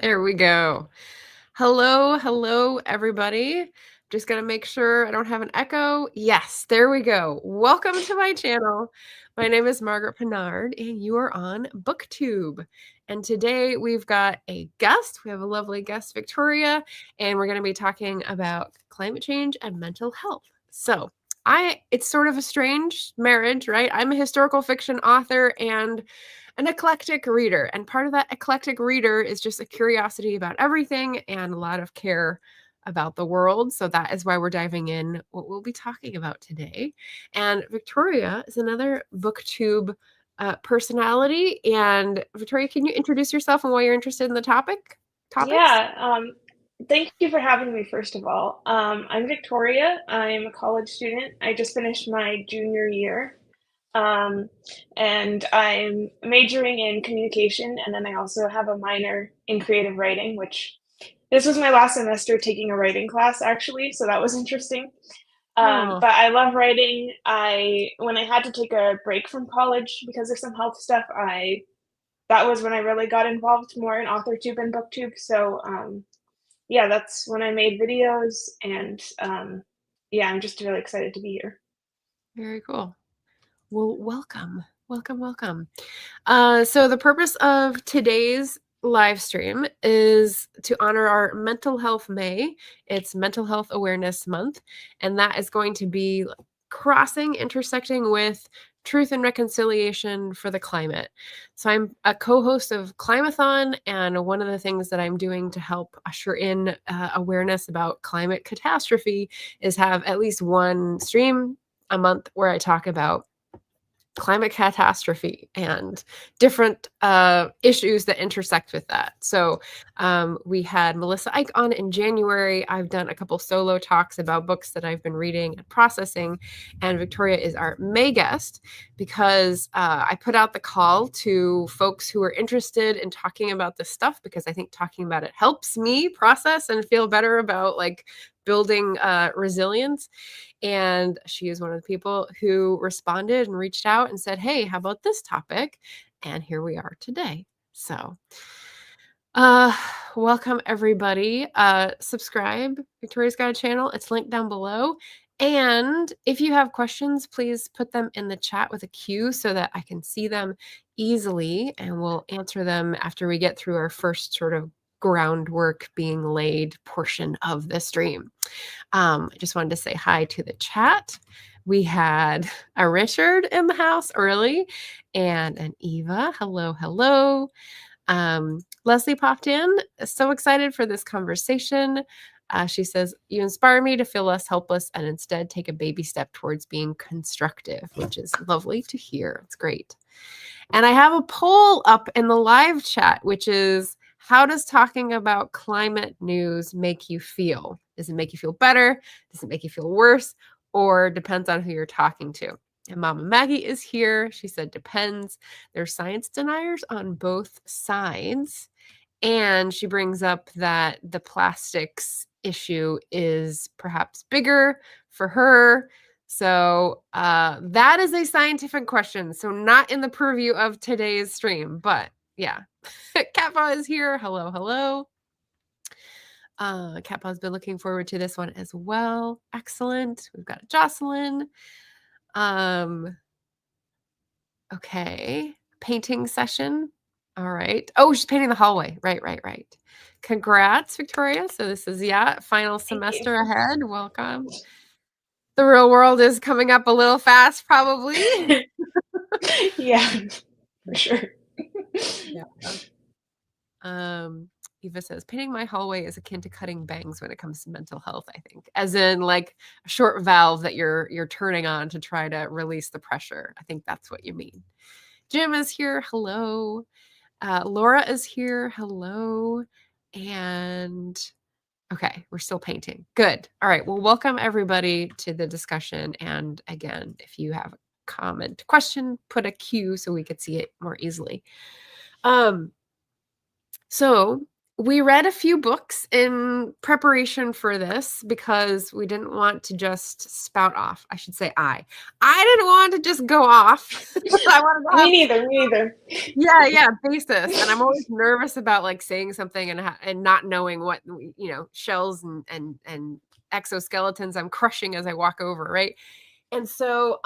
There we go. Hello, everybody. Just gonna make sure I don't have an echo. Yes, there we go. Welcome to my channel. My name is Margaret Pinard, and you are on Booktube. And today we've got a guest. We have a lovely guest, Victoria, and we're gonna be talking about climate change and mental health. So it's sort of a strange marriage, right? I'm a historical fiction author and an eclectic reader. And part of that eclectic reader is just a curiosity about everything and a lot of care about the world. So that is why we're diving in what we'll be talking about today. And Victoria is another Booktube personality. And Victoria, can you introduce yourself and why you're interested in the topics? Yeah, thank you for having me, first of all. I'm Victoria. I'm a college student. I just finished my junior year. Um, and I'm majoring in communication, and then I also have a minor in creative writing, which this was my last semester taking a writing class, actually, so that was interesting. Oh, But I love writing. When I had to take a break from college because of some health stuff, that was when I really got involved more in AuthorTube and BookTube. So yeah, that's when I made videos, and yeah, I'm just really excited to be here. very cool. Well, welcome. So the purpose of today's live stream is to honor our Mental Health May. It's Mental Health Awareness Month, and that is going to be intersecting with truth and reconciliation for the climate. So I'm a co-host of Climathon, and one of the things that I'm doing to help usher in awareness about climate catastrophe is have at least one stream a month where I talk about climate catastrophe and different issues that intersect with that. So we had Melissa Ike on in January. I've done a couple solo talks about books that I've been reading and processing. And Victoria is our May guest because I put out the call to folks who are interested in talking about this stuff because I think talking about it helps me process and feel better about like building resilience. And she is one of the people who responded and reached out and said, hey, how about this topic? And here we are today. So, uh, welcome everybody. Subscribe. Victoria's got a channel. It's linked down below. And if you have questions, please put them in the chat with a Q so that I can see them easily and we'll answer them after we get through our first sort of groundwork being laid portion of the stream. I just wanted to say hi to the chat. We had a Richard in the house early and an Eva. Hello. Leslie popped in. So excited for this conversation. She says, you inspire me to feel less helpless and instead take a baby step towards being constructive, which is lovely to hear. It's great. And I have a poll up in the live chat, which is, how does talking about climate news make you feel? Does it make you feel better? Does it make you feel worse? Or depends on who you're talking to? And Mama Maggie is here. She said, depends. There's science deniers on both sides. And she brings up that the plastics issue is perhaps bigger for her. So that is a scientific question. So not in the purview of today's stream, but yeah. Catpaw is here. Hello. Catpaw's been looking forward to this one as well. Excellent. We've got Jocelyn. Okay. Painting session. All right. Oh, she's painting the hallway. Right. Congrats, Victoria. So this is, final Thank you. semester ahead. Welcome. The real world is coming up a little fast, probably. Yeah, for sure. Yeah. Eva says, painting my hallway is akin to cutting bangs when it comes to mental health, I think. As in like a short valve that you're turning on to try to release the pressure. I think that's what you mean. Jim is here. Hello. Laura is here. Hello. And okay, we're still painting. Good. All right. Well, welcome everybody to the discussion. And again, if you have a comment, question, put a Q so we could see it more easily. So We read a few books in preparation for this because we didn't want to just spout off. I should say I didn't want to just go off. I wanted to Me have neither, me neither. yeah, basis. And I'm always nervous about like saying something and not knowing what shells and exoskeletons I'm crushing as I walk over, right? And so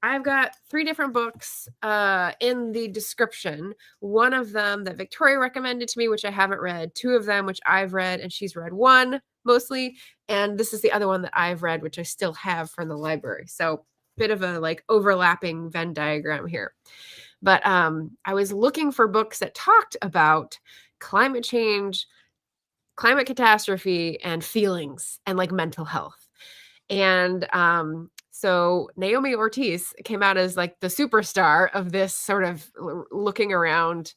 I've got 3 different books in the description. One of them that Victoria recommended to me, which I haven't read, 2 of them which I've read, and she's read 1 mostly, and this is the other one that I've read, which I still have from the library. So bit of a like overlapping Venn diagram here. But I was looking for books that talked about climate change, climate catastrophe, and feelings and like mental health. And so Naomi Ortiz came out as like the superstar of this sort of looking around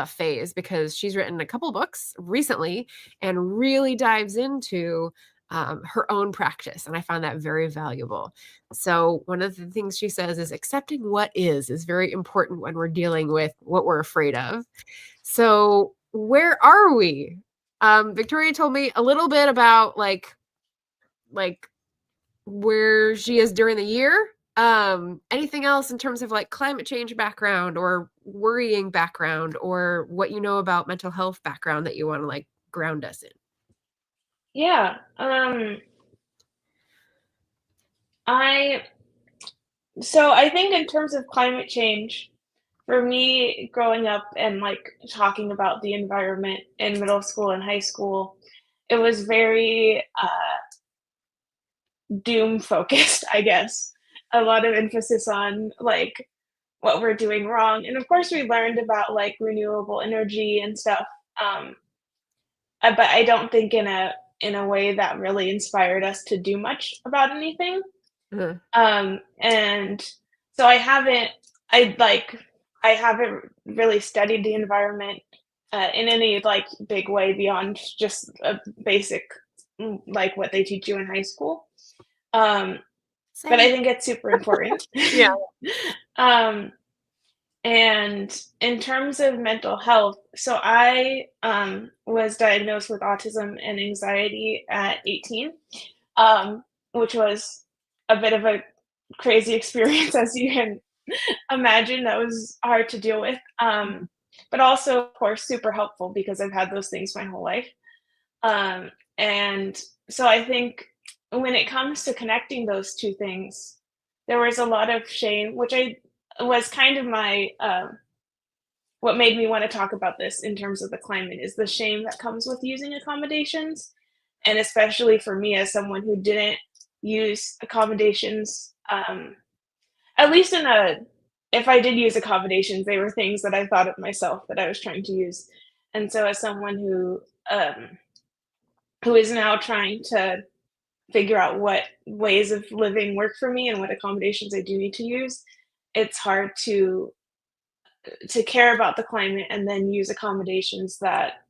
phase because she's written a couple books recently and really dives into her own practice. And I found that very valuable. So one of the things she says is accepting what is very important when we're dealing with what we're afraid of. So where are we? Victoria told me a little bit about like where she is during the year. Anything else in terms of like climate change background or worrying background or what you know about mental health background that you want to like ground us in? Yeah, I so I think in terms of climate change, for me, growing up and, like, talking about the environment in middle school and high school, it was very, doom focused, I guess. A lot of emphasis on, like, what we're doing wrong, and of course, we learned about, like, renewable energy and stuff, um, but I don't think in a way that really inspired us to do much about anything. Uh-huh. And so I like, I haven't really studied the environment in any like big way beyond just a basic, like what they teach you in high school. Um, but I Same. think it's super important. Yeah. um, and in terms of mental health, so I was diagnosed with autism and anxiety at 18, which was a bit of a crazy experience, as you can imagine. That was hard to deal with, but also, of course, super helpful because I've had those things my whole life. Um, and so I think when it comes to connecting those 2 things, there was a lot of shame, which I was kind of my, what made me wanna talk about this in terms of the climate is the shame that comes with using accommodations, and especially for me as someone who didn't use accommodations, at least in a if I did use accommodations, they were things that I thought of myself that I was trying to use. And so as someone who is now trying to figure out what ways of living work for me and what accommodations I do need to use, it's hard to care about the climate and then use accommodations that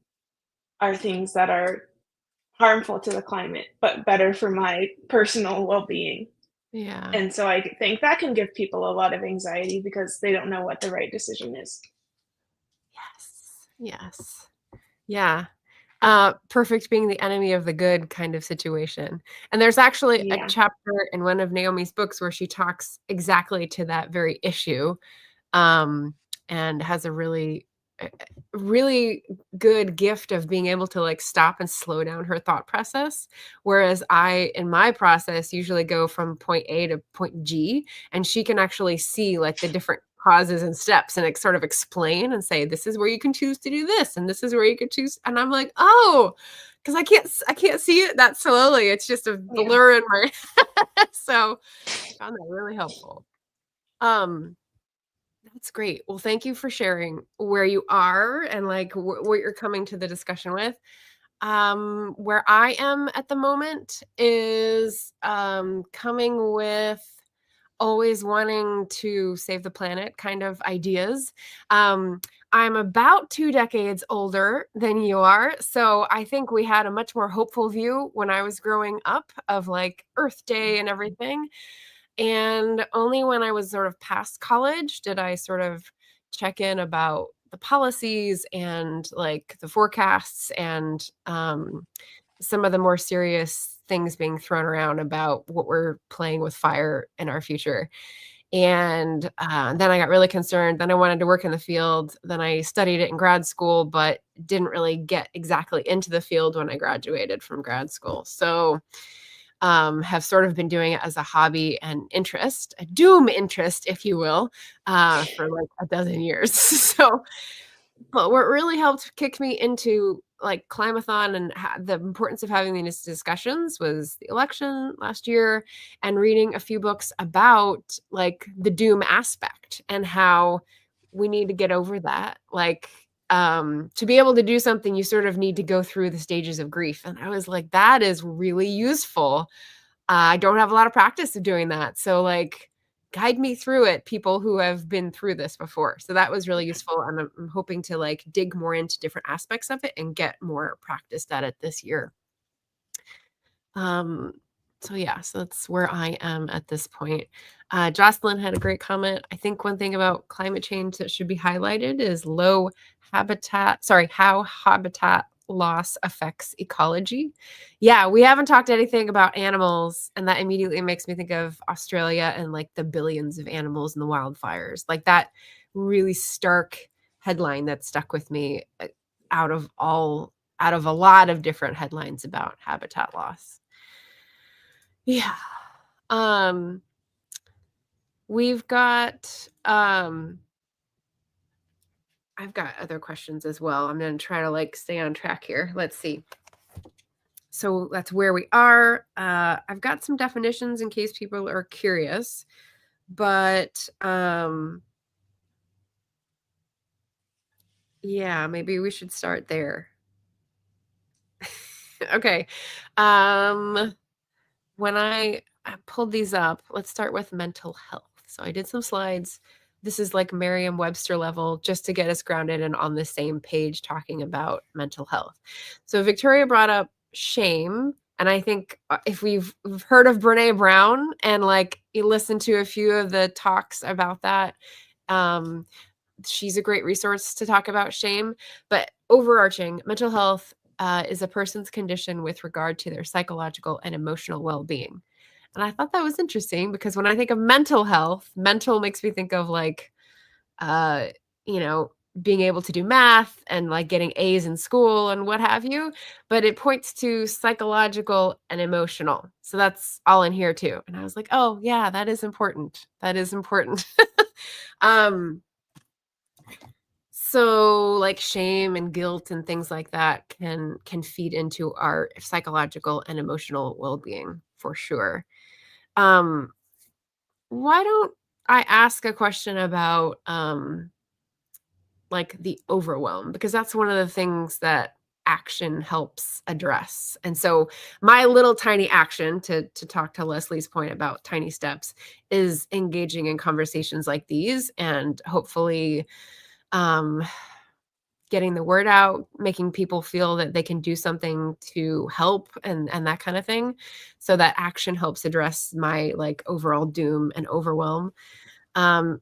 are things that are harmful to the climate, but better for my personal well-being. Yeah. And so I think that can give people a lot of anxiety because they don't know what the right decision is. Yes. Yes. Yeah. Perfect being the enemy of the good kind of situation. And there's actually a Yeah. chapter in one of Naomi's books where she talks exactly to that very issue, um, and has a really good gift of being able to like stop and slow down her thought process. Whereas I, in my process, usually go from point A to point G, and she can actually see like the different causes and steps and sort of explain and say, this is where you can choose to do this, and this is where you could choose. And I'm like, oh, because I can't see it that slowly. It's just a Yeah. blur in my so I found that really helpful. Um, that's great. Well, thank you for sharing where you are and like what you're coming to the discussion with. Where I am at the moment is coming with always wanting to save the planet kind of ideas. Um, I'm about 2 decades older than you are, so I think we had a much more hopeful view when I was growing up of like Earth Day and everything. And only when I was sort of past college did I sort of check in about the policies and like the forecasts and some of the more serious things being thrown around about what we're playing with fire in our future. And then I got really concerned. Then I wanted to work in the field. Then I studied it in grad school, but didn't really get exactly into the field when I graduated from grad school. So have sort of been doing it as a hobby and interest, a doom interest, if you will, for like a dozen years. So but what really helped kick me into, like, Climathon and the importance of having these discussions was the election last year and reading a few books about, like, the doom aspect and how we need to get over that. Like, to be able to do something, you sort of need to go through the stages of grief, and I was like, "That is really useful." I don't have a lot of practice of doing that, so, like, guide me through it, people who have been through this before. So that was really useful, and I'm hoping to, like, dig more into different aspects of it and get more practiced at it this year. Um, so yeah, so that's where I am at this point. Jocelyn had a great comment. I think one thing about climate change that should be highlighted is how habitat loss affects ecology. Yeah, we haven't talked anything about animals, and that immediately makes me think of Australia and like the billions of animals in the wildfires. Like that really stark headline that stuck with me out of all out of a lot of different headlines about habitat loss. Yeah. Um, we've got I've got other questions as well. I'm gonna try to like stay on track here. Let's see. So that's where we are. I've got some definitions in case people are curious, but yeah, maybe we should start there. Okay. Um, when I pulled these up, let's start with mental health. So I did some slides. This is like Merriam-Webster level just to get us grounded and on the same page talking about mental health. So Victoria brought up shame. And I think if we've heard of Brene Brown and like you listen to a few of the talks about that, um, she's a great resource to talk about shame. But overarching, mental health is a person's condition with regard to their psychological and emotional well-being. And I thought that was interesting because when I think of mental health, mental makes me think of like, uh, you know, being able to do math and like getting A's in school and what have you. But it points to psychological and emotional. So that's all in here too. And I was like, oh, yeah, that is important. That is important. um, so like shame and guilt and things like that can feed into our psychological and emotional well-being for sure. Um, why don't I ask a question about like the overwhelm because that's one of the things that action helps address. And so my little tiny action to talk to Leslie's point about tiny steps is engaging in conversations like these and hopefully um getting the word out, making people feel that they can do something to help and that kind of thing. So that action helps address my like overall doom and overwhelm.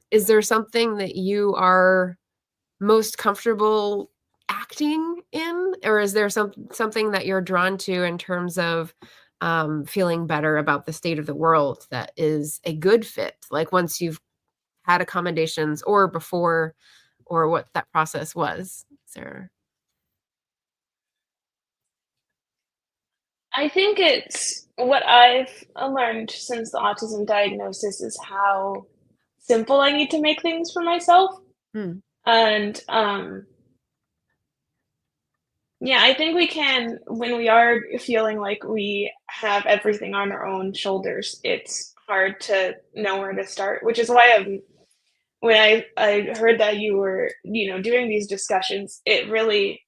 Is there something that you are most comfortable acting in? Or is there something that you're drawn to in terms of feeling better about the state of the world that is a good fit? Like once you've had accommodations or before or what that process was? Is there I think it's what I've learned since the autism diagnosis is how simple I need to make things for myself. Hmm. And yeah, I think we can, when we are feeling like we have everything on our own shoulders, it's hard to know where to start, which is why when I heard that you were, doing these discussions, it really,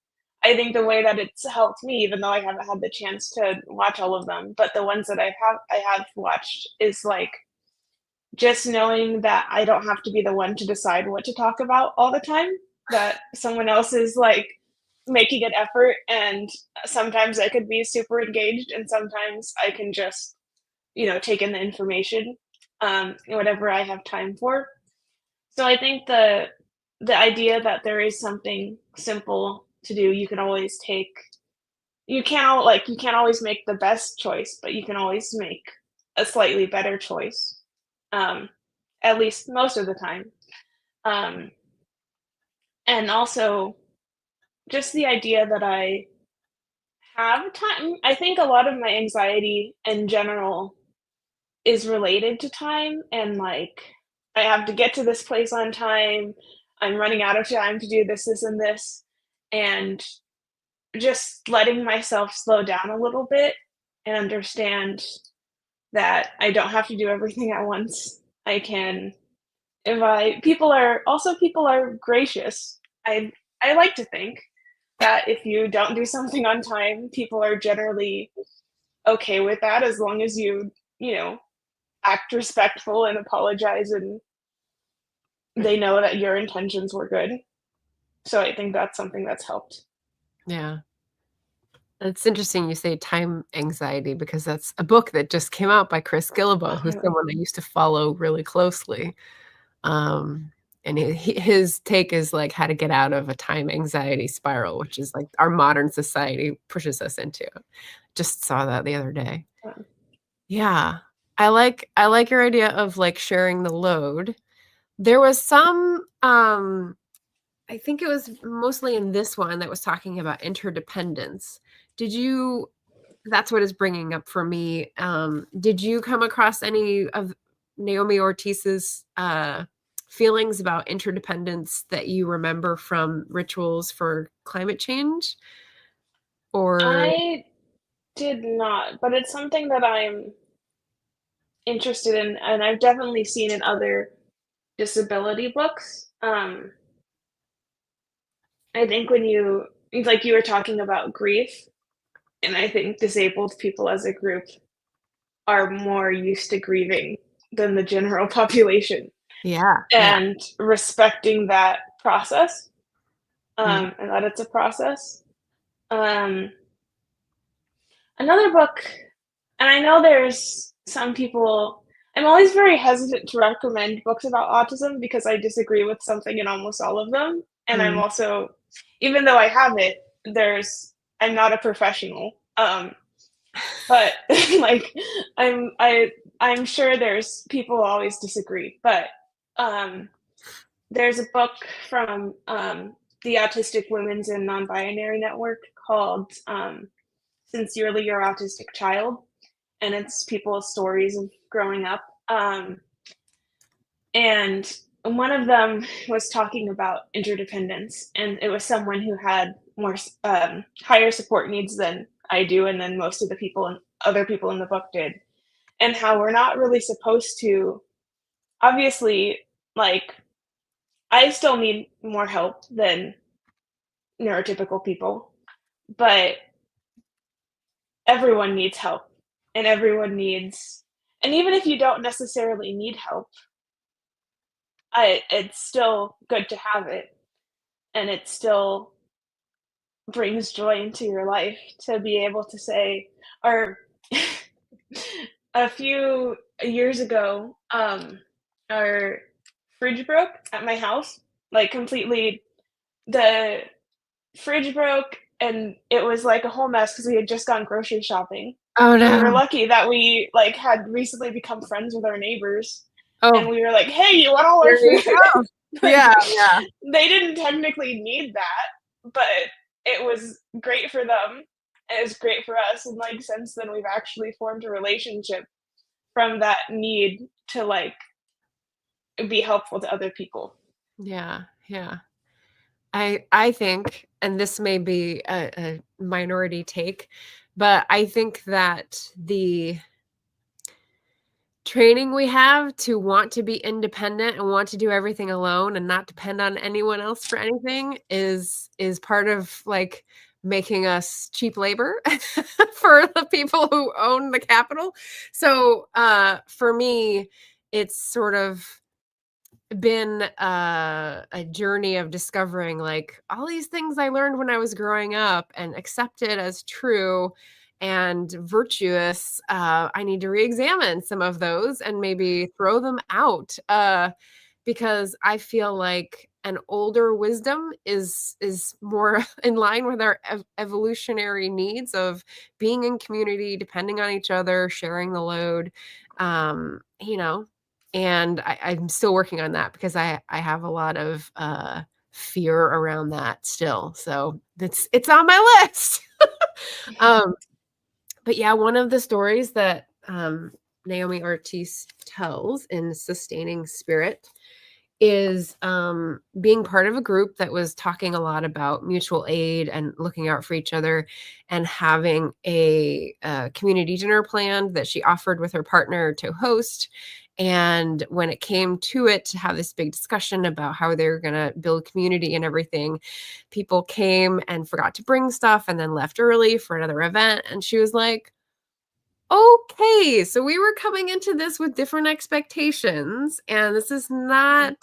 I think the way that it's helped me, even though I haven't had the chance to watch all of them, but the ones that I have watched is like just knowing that I don't have to be the one to decide what to talk about all the time, that someone else is like making an effort, and sometimes I could be super engaged and sometimes I can just, take in the information, whatever I have time for. So I think the idea that there is something simple to do, you can always take you can't always make the best choice, but you can always make a slightly better choice, um, at least most of the time. Um, and also just the idea that I have time. I think a lot of my anxiety in general is related to time and, like, I have to get to this place on time, I'm running out of time to do this, this, and this, and just letting myself slow down a little bit and understand that I don't have to do everything at once. I can if I people are gracious. I like to think that if you don't do something on time, people are generally okay with that as long as you know, act respectful and apologize and they know that your intentions were good. So I think that's something that's helped. Yeah. It's interesting you say time anxiety because that's a book that just came out by Chris Guillebeau, Oh, who's really? someone I used to follow really closely. Um, and his take is like how to get out of a time anxiety spiral, which is like our modern society pushes us into. Just saw that the other day. Um, Yeah. I like your idea of like sharing the load. There was some I think it was mostly in this one that was talking about interdependence. Did you That's what is bringing up for me. Did you come across any of Naomi Ortiz's feelings about interdependence that you remember from rituals for climate change? Or I did not, but it's something that I'm interested in, and I've definitely seen in other disability books. I think when like you were talking about grief, and I think disabled people as a group are more used to grieving than the general population, yeah, yeah, and respecting that process, yeah. and that it's a process. Um, Another book, and I know there's some people. I'm always very hesitant to recommend books about autism because I disagree with something in almost all of them, and I'm Mm, also even though I have it, I'm not a professional, but, like, I'm I I'm sure there's people always disagree, but, um, there's a book from, the Autistic Women's and Non-Binary Network called, Sincerely Your Autistic Child, and it's people's stories of growing up. And one of them was talking about interdependence, and it was someone who had more higher support needs than I do, and then most of the people and other people in the book did, and how we're not really supposed to. Obviously, like I still need more help than neurotypical people, but everyone needs help, and everyone needs. And even if you don't necessarily need help, it's still good to have it, and it still brings joy into your life to be able to say, or a few years ago, our fridge broke at my house, like completely. The fridge broke and it was like a whole mess because we had just gone grocery shopping. oh We were no. lucky that we like had recently become friends with our neighbors, and Oh, we were like, "Hey, you want all our there you food?" go. Yeah, Like, yeah, they didn't technically need that, but it was great for them. It was great for us, and like since then, we've actually formed a relationship from that need to like be helpful to other people. yeah, yeah. I think, and this may be a minority take, but I think that the training we have to want to be independent and want to do everything alone and not depend on anyone else for anything is part of like making us cheap labor for the people who own the capital. So for me, it's sort of been a journey of discovering like all these things I learned when I was growing up and accepted as true and virtuous. I need to re-examine some of those and maybe throw them out because I feel like and older wisdom is more in line with our evolutionary needs of being in community, depending on each other, sharing the load, you know. And I'm still working on that because I have a lot of fear around that still. So it's on my list. um, but yeah, one of the stories that Naomi Ortiz tells in Sustaining Spirit is being part of a group that was talking a lot about mutual aid and looking out for each other, and having a community dinner planned that she offered with her partner to host. And when it came to it, to have this big discussion about how they're going to build community and everything, people came and forgot to bring stuff and then left early for another event. And she was like, okay, so we were coming into this with different expectations, and this is not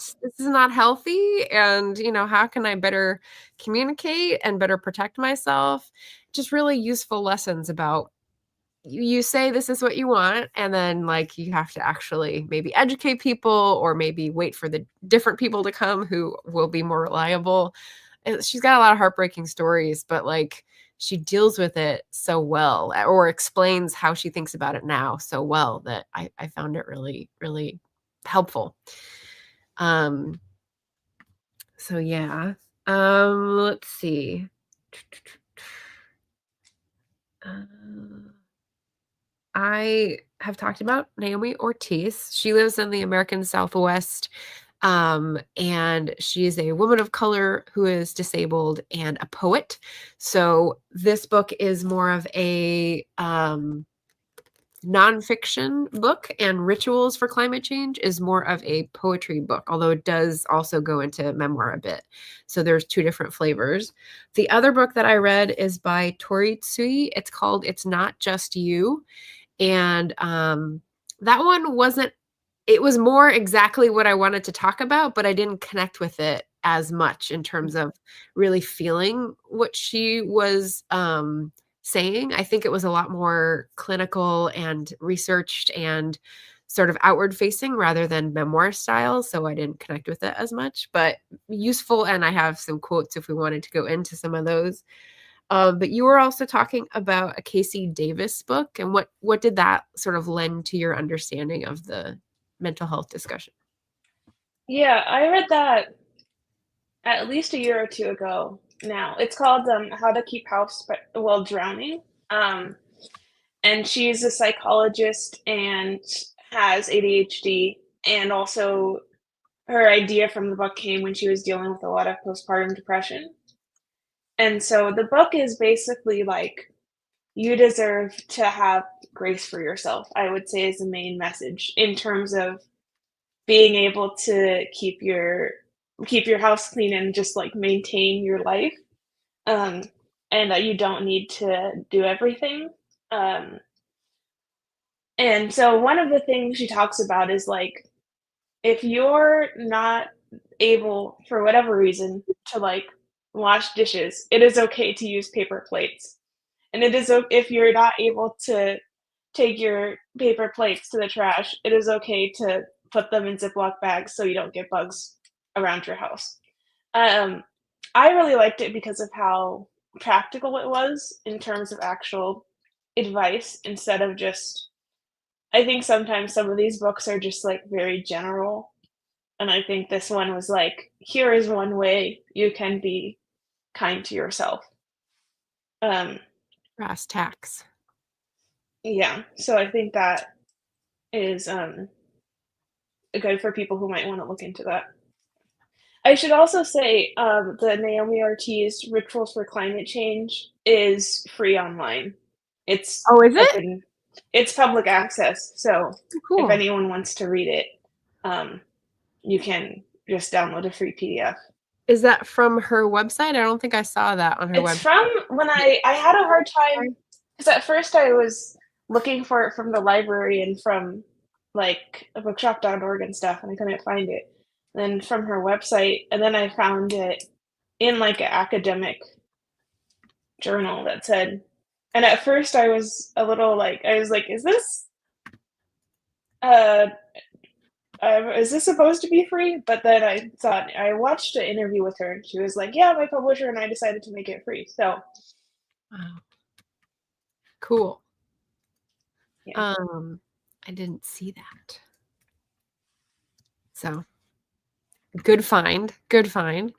healthy. And, how can I better communicate and better protect myself? Just really useful lessons about you say this is what you want, and then like you have to actually maybe educate people, or maybe wait for the different people to come who will be more reliable. And she's got a lot of heartbreaking stories, but like she deals with it so well, or explains how she thinks about it now so well, that I found it really, really helpful. So yeah. Let's see. I have talked about Naomi Ortiz. She lives in the American Southwest, and she is a woman of color who is disabled and a poet. So this book is more of a nonfiction book, and Rituals for Climate Change is more of a poetry book, although it does also go into memoir a bit. So there's two different flavors. The other book that I read is by Tori Tsui. It's called It's Not Just You. And that one wasn't, it was more exactly what I wanted to talk about, but I didn't connect with it as much in terms of really feeling what she was saying. I think it was a lot more clinical and researched and sort of outward facing rather than memoir style. So I didn't connect with it as much, but useful. And I have some quotes if we wanted to go into some of those. But you were also talking about a Casey Davis book, and what did that sort of lend to your understanding of the mental health discussion? Yeah, I read that at least a year or two ago now. It's called How to Keep House While Drowning. Um, and she's a psychologist and has ADHD. And also, her idea from the book came when she was dealing with a lot of postpartum depression. And so the book is basically like, you deserve to have grace for yourself, I would say, is the main message in terms of being able to keep your house clean and just like maintain your life, um, and that you don't need to do everything. Um, and so one of the things she talks about is like, if you're not able for whatever reason to like wash dishes, it is okay to use paper plates. And it is if you're not able to take your paper plates to the trash, it is okay to put them in Ziploc bags so you don't get bugs around your house. Um, I really liked it because of how practical it was in terms of actual advice instead of just I think sometimes some of these books are just like very general. And I think this one was like, here is one way you can be kind to yourself. Um, Brass tacks. yeah, so I think that is good for people who might want to look into that. I should also say the Naomi Ortiz Rituals for Climate Change is free online. It's Oh, is it? open, it's public access. So if Cool. anyone wants to read it, um, you can just download a free PDF. Is that from her website? I don't think I saw that on her It's website. from when I had a hard time because at first I was looking for it from the library and from like a bookshop.org and stuff, and I couldn't find it. Then from her website, and then I found it in like an academic journal that said, and at first I was a little like, I was like, is this uh is this supposed to be free? But then I watched an interview with her, and she was like, yeah, my publisher and I decided to make it free. So Wow. Cool. yeah. I didn't see that. So good find. Good find.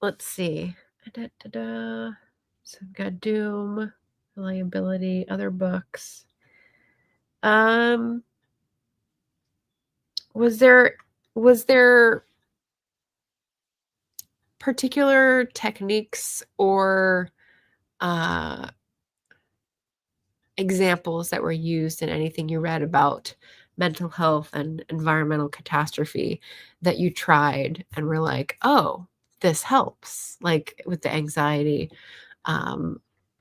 Let's see. Da-da-da. So we've got Doom, Reliability, other books. Was there particular techniques or examples that were used in anything you read about mental health and environmental catastrophe that you tried and were like, oh, this helps, like with the anxiety,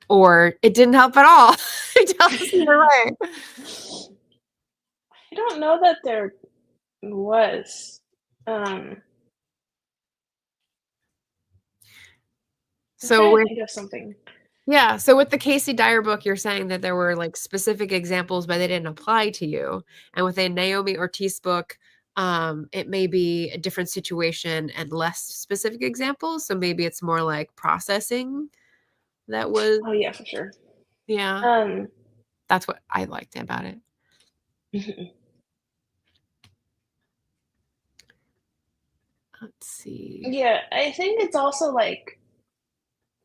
or it didn't help at all? Tell us either way. I don't know that there was. Um, I'm So trying to with think of something. Yeah, so with the Casey Dyer book, you're saying that there were like specific examples, but they didn't apply to you. And with a Naomi Ortiz book, it may be a different situation and less specific examples. So maybe it's more like processing that was, Oh yeah, for sure. yeah, Um, that's what I liked about it. Let's see. yeah, I think it's also like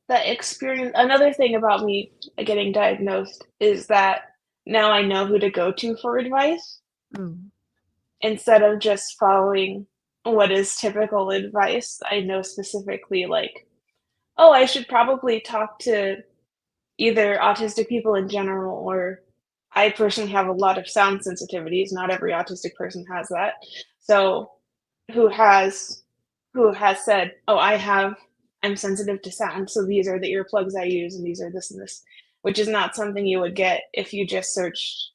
the experience. Another thing about me getting diagnosed is that now I know who to go to for advice Mm, instead of just following what is typical advice. I know specifically, like, oh, I should probably talk to either autistic people in general, or I personally have a lot of sound sensitivities. Not every autistic person has that. So who has who has said, "Oh, I'm sensitive to sound, so these are the earplugs I use, and these are this and this," which is not something you would get if you just searched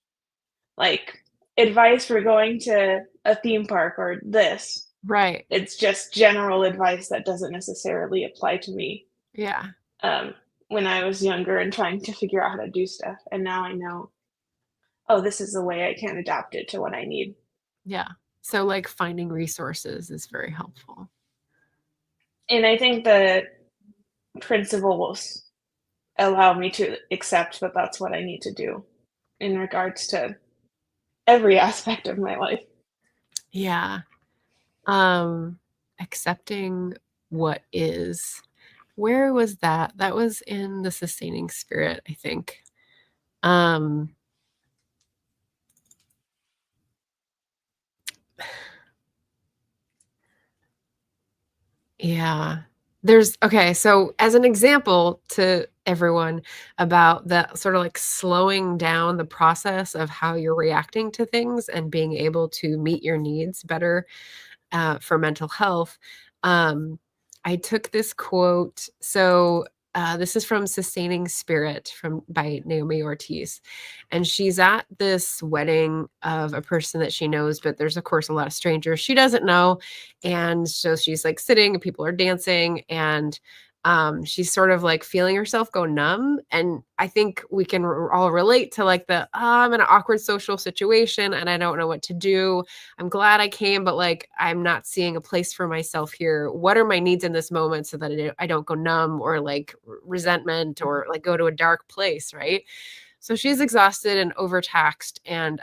like advice for going to a theme park or this. right. It's just general advice that doesn't necessarily apply to me. Yeah. Um, when I was younger and trying to figure out how to do stuff, and now I know, oh, this is the way I can adapt it to what I need. Yeah. So like finding resources is very helpful. And I think the principles allow me to accept that that's what I need to do in regards to every aspect of my life. Yeah. Accepting what is. Where was that? That was in the Sustaining Spirit, I think. Um, yeah. Okay, so as an example to everyone about the sort of like slowing down the process of how you're reacting to things and being able to meet your needs better for mental health. Um, I took this quote. So this is from Sustaining Spirit from by Naomi Ortiz. And she's at this wedding of a person that she knows, but there's of course a lot of strangers she doesn't know. And so she's like sitting and people are dancing and she's sort of like feeling herself go numb. And I think we can all relate to like I'm in an awkward social situation and I don't know what to do. I'm glad I came, but like I'm not seeing a place for myself here. What are my needs in this moment so that I don't go numb or like resentment or like go to a dark place, right? So she's exhausted and overtaxed. And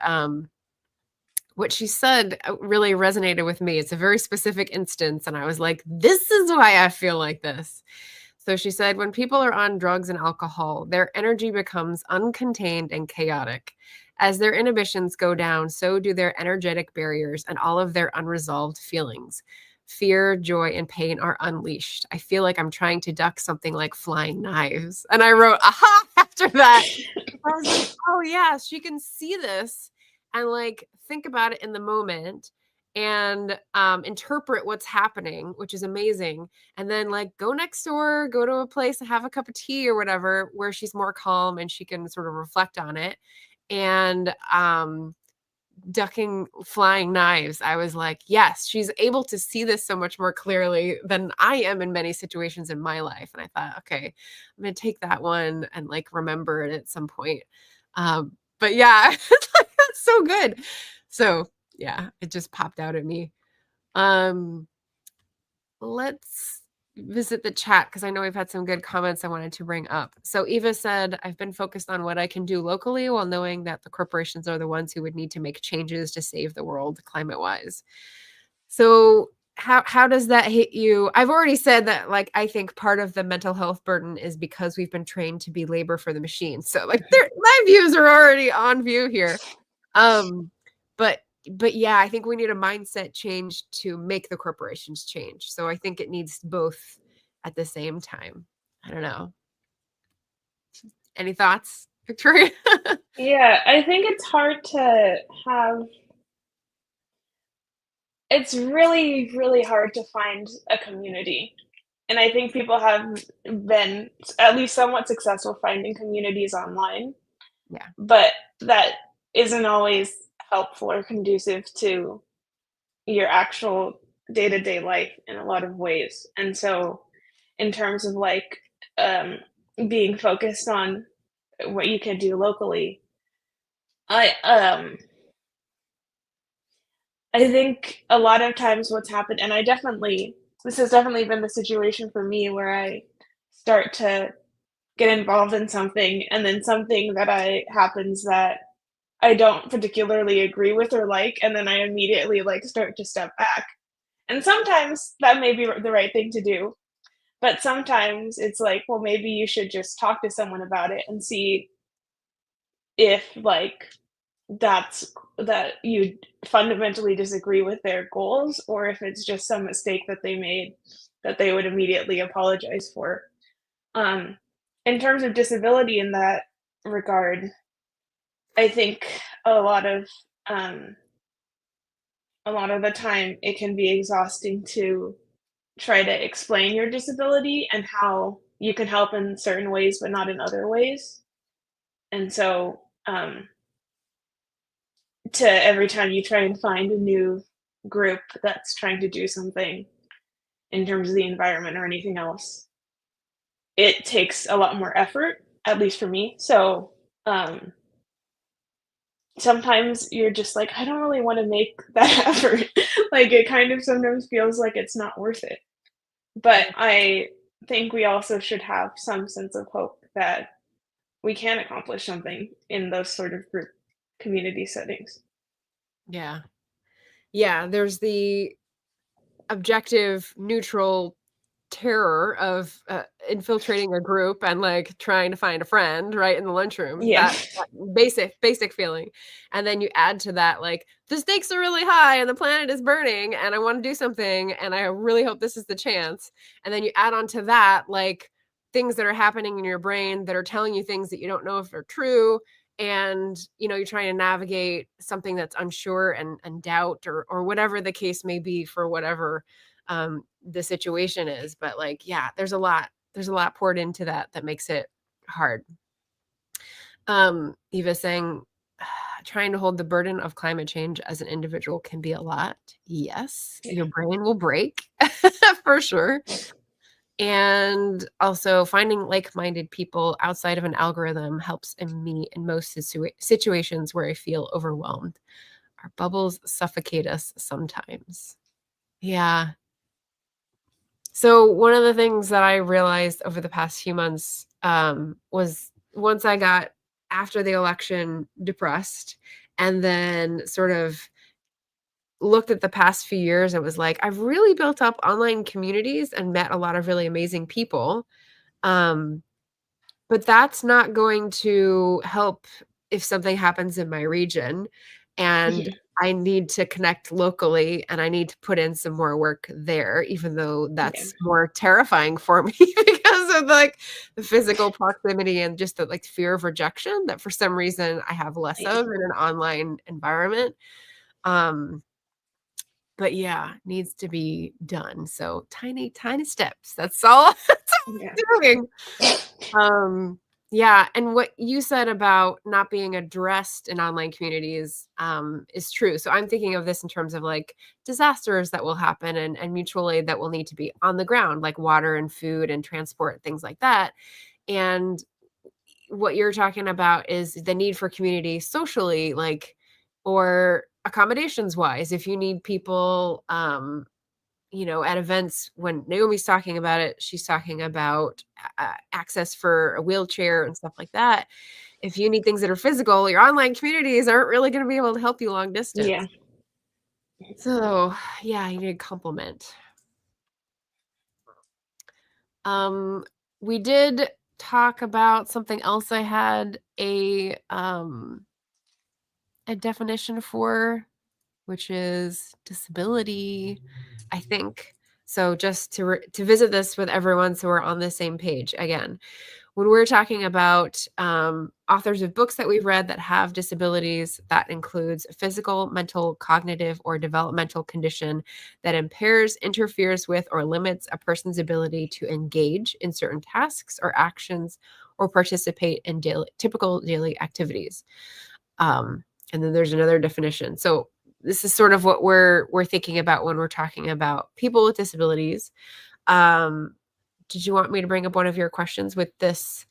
what she said really resonated with me. It's a very specific instance. And I was like, this is why I feel like this. So she said, when people are on drugs and alcohol, their energy becomes uncontained and chaotic. As their inhibitions go down, so do their energetic barriers and all of their unresolved feelings. Fear, joy, and pain are unleashed. I feel like I'm trying to duck something like flying knives. And I wrote, aha, after that. I was like, oh, yeah, she can see this and like think about it in the moment and interpret what's happening, which is amazing. And then like go next door, go to a place and have a cup of tea or whatever, where she's more calm and she can sort of reflect on it. And ducking flying knives, I was like, yes, she's able to see this so much more clearly than I am in many situations in my life. And I thought, okay, I'm gonna take that one and like remember it at some point. But yeah, that's so good. So yeah, it just popped out at me. Um, let's visit the chat because I know we've had some good comments I wanted to bring up. So Eva said, I've been focused on what I can do locally while knowing that the corporations are the ones who would need to make changes to save the world climate wise. So how does that hit you? I've already said that, like, I think part of the mental health burden is because we've been trained to be labor for the machine. So like my views are already on view here. Um, but yeah, I think we need a mindset change to make the corporations change. So I think it needs both at the same time. I don't know. Any thoughts, Victoria? Yeah, I think it's hard to have it's really, really hard to find a community. And I think people have been at least somewhat successful finding communities online, Yeah. but that isn't always helpful or conducive to your actual day-to-day life in a lot of ways. And so in terms of like um, being focused on what you can do locally, I I think a lot of times what's happened, and this has definitely been the situation for me where I start to get involved in something and then something that I happens that I don't particularly agree with or like, and then I immediately like start to step back. And sometimes that may be the right thing to do, but sometimes it's like, well, maybe you should just talk to someone about it and see if like that you fundamentally disagree with their goals or if it's just some mistake that they made that they would immediately apologize for. Um, in terms of disability in that regard, I think a lot of um, a lot of the time it can be exhausting to try to explain your disability and how you can help in certain ways but not in other ways. And so to every time you try and find a new group that's trying to do something in terms of the environment or anything else, it takes a lot more effort, at least for me. So um, sometimes you're just like, I don't really want to make that effort. Like it kind of sometimes feels like it's not worth it. But I think we also should have some sense of hope that we can accomplish something in those sort of group community settings. Yeah. Yeah, there's the objective, neutral terror of infiltrating a group and like trying to find a friend right in the lunchroom. Yeah. That basic feeling, and then you add to that like the stakes are really high and the planet is burning and I want to do something and I really hope this is the chance. And then you add on to that like things that are happening in your brain that are telling you things that you don't know if they're true, and you're trying to navigate something that's unsure and doubt or whatever the case may be for whatever the situation is. But like, yeah, there's a lot poured into that makes it hard. Eva saying trying to hold the burden of climate change as an individual can be a lot. Yes, Yeah. your brain will break for sure. And also finding like-minded people outside of an algorithm helps me in most situations where I feel overwhelmed. Our bubbles suffocate us sometimes. Yeah. So one of the things that I realized over the past few months was once I got after the election depressed and then sort of looked at the past few years, it was like I've really built up online communities and met a lot of really amazing people. Um, but that's not going to help if something happens in my region, and Mhm. I need to connect locally, and I need to put in some more work there, even though Yeah. that's more terrifying for me because of, like, the physical proximity and just the, like, fear of rejection that for some reason I have less Yeah. of in an online environment. Um, but yeah, needs to be done. So tiny, tiny steps. That's all that's all Yeah. I'm doing. Um, yeah, and what you said about not being addressed in online communities, is true. So I'm thinking of this in terms of like disasters that will happen and mutual aid that will need to be on the ground, like water and food and transport, things like that. And what you're talking about is the need for community socially, like, or accommodations wise, if you need people, at events, when Naomi's talking about it, she's talking about access for a wheelchair and stuff like that. If you need things that are physical, your online communities aren't really going to be able to help you long Yeah. distance. So yeah, you need a compliment. We did talk about something else I had a definition for, which is disability, I think. So just to visit this with everyone so we're on the same page again. When we're talking about authors of books that we've read that have disabilities, that includes a physical, mental, cognitive, or developmental condition that impairs, interferes with, or limits a person's ability to engage in certain tasks or actions or participate in typical daily activities. And then there's another definition. So this is sort of what we're thinking about when we're talking about people with disabilities. Did you want me to bring up one of your questions with this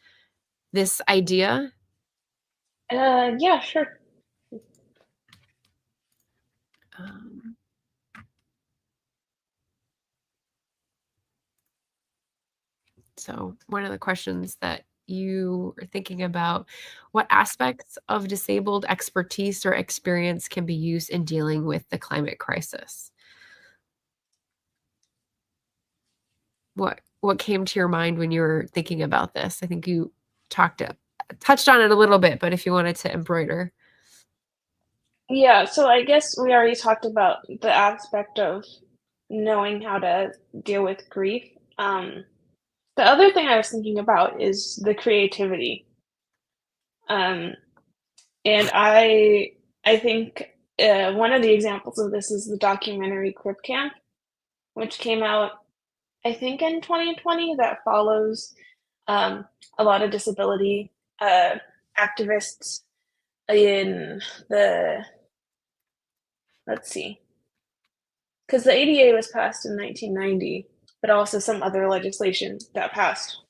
idea? Yeah, sure. Um, so one of the questions that you are thinking about, what aspects of disabled expertise or experience can be used in dealing with the climate crisis? What came to your mind when you were thinking about this? I think you touched on it a little bit, but if you wanted to embroider. Yeah, so I guess we already talked about the aspect of knowing how to deal with grief. The other thing I was thinking about is the creativity. Um, and I think one of the examples of this is the documentary Crip Camp, which came out I think in 2020 that follows um, a lot of disability activists in the let's see, because the ADA was passed in 1990, but also some other legislation that passed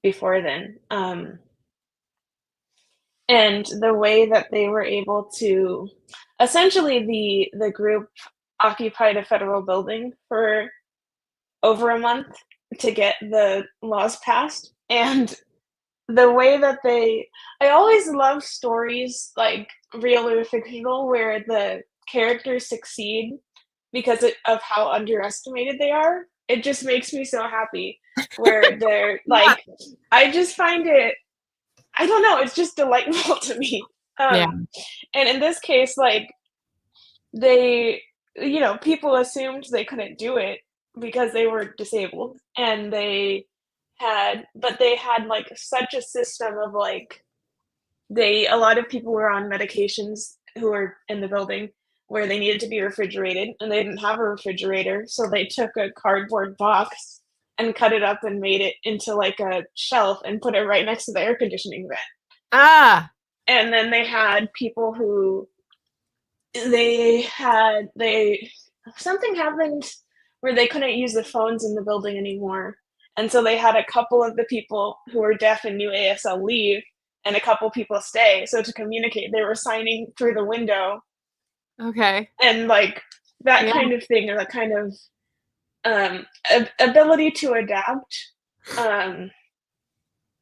before then. And the way that they were able to essentially the group occupied a federal building for over a month to get the laws passed. And the way that I always love stories, like real or fictional, where the characters succeed because of how underestimated they are. It just makes me so happy where they're Yeah. like, I just find it, I don't know, it's just delightful to me. Yeah. And in this case, like, they, people assumed they couldn't do it because they were disabled. And they had like such a system of like, a lot of people were on medications who were in the building where they needed to be refrigerated and they didn't have a refrigerator, so they took a cardboard box and cut it up and made it into like a shelf and put it right next to the air conditioning vent. Ah. And then they had people who they something happened where they couldn't use the phones in the building anymore. And so they had a couple of the people who were deaf and knew ASL leave and a couple people stay. So to communicate, they were signing through the window Okay. and like that Yeah. kind of thing, or that kind of ability to adapt.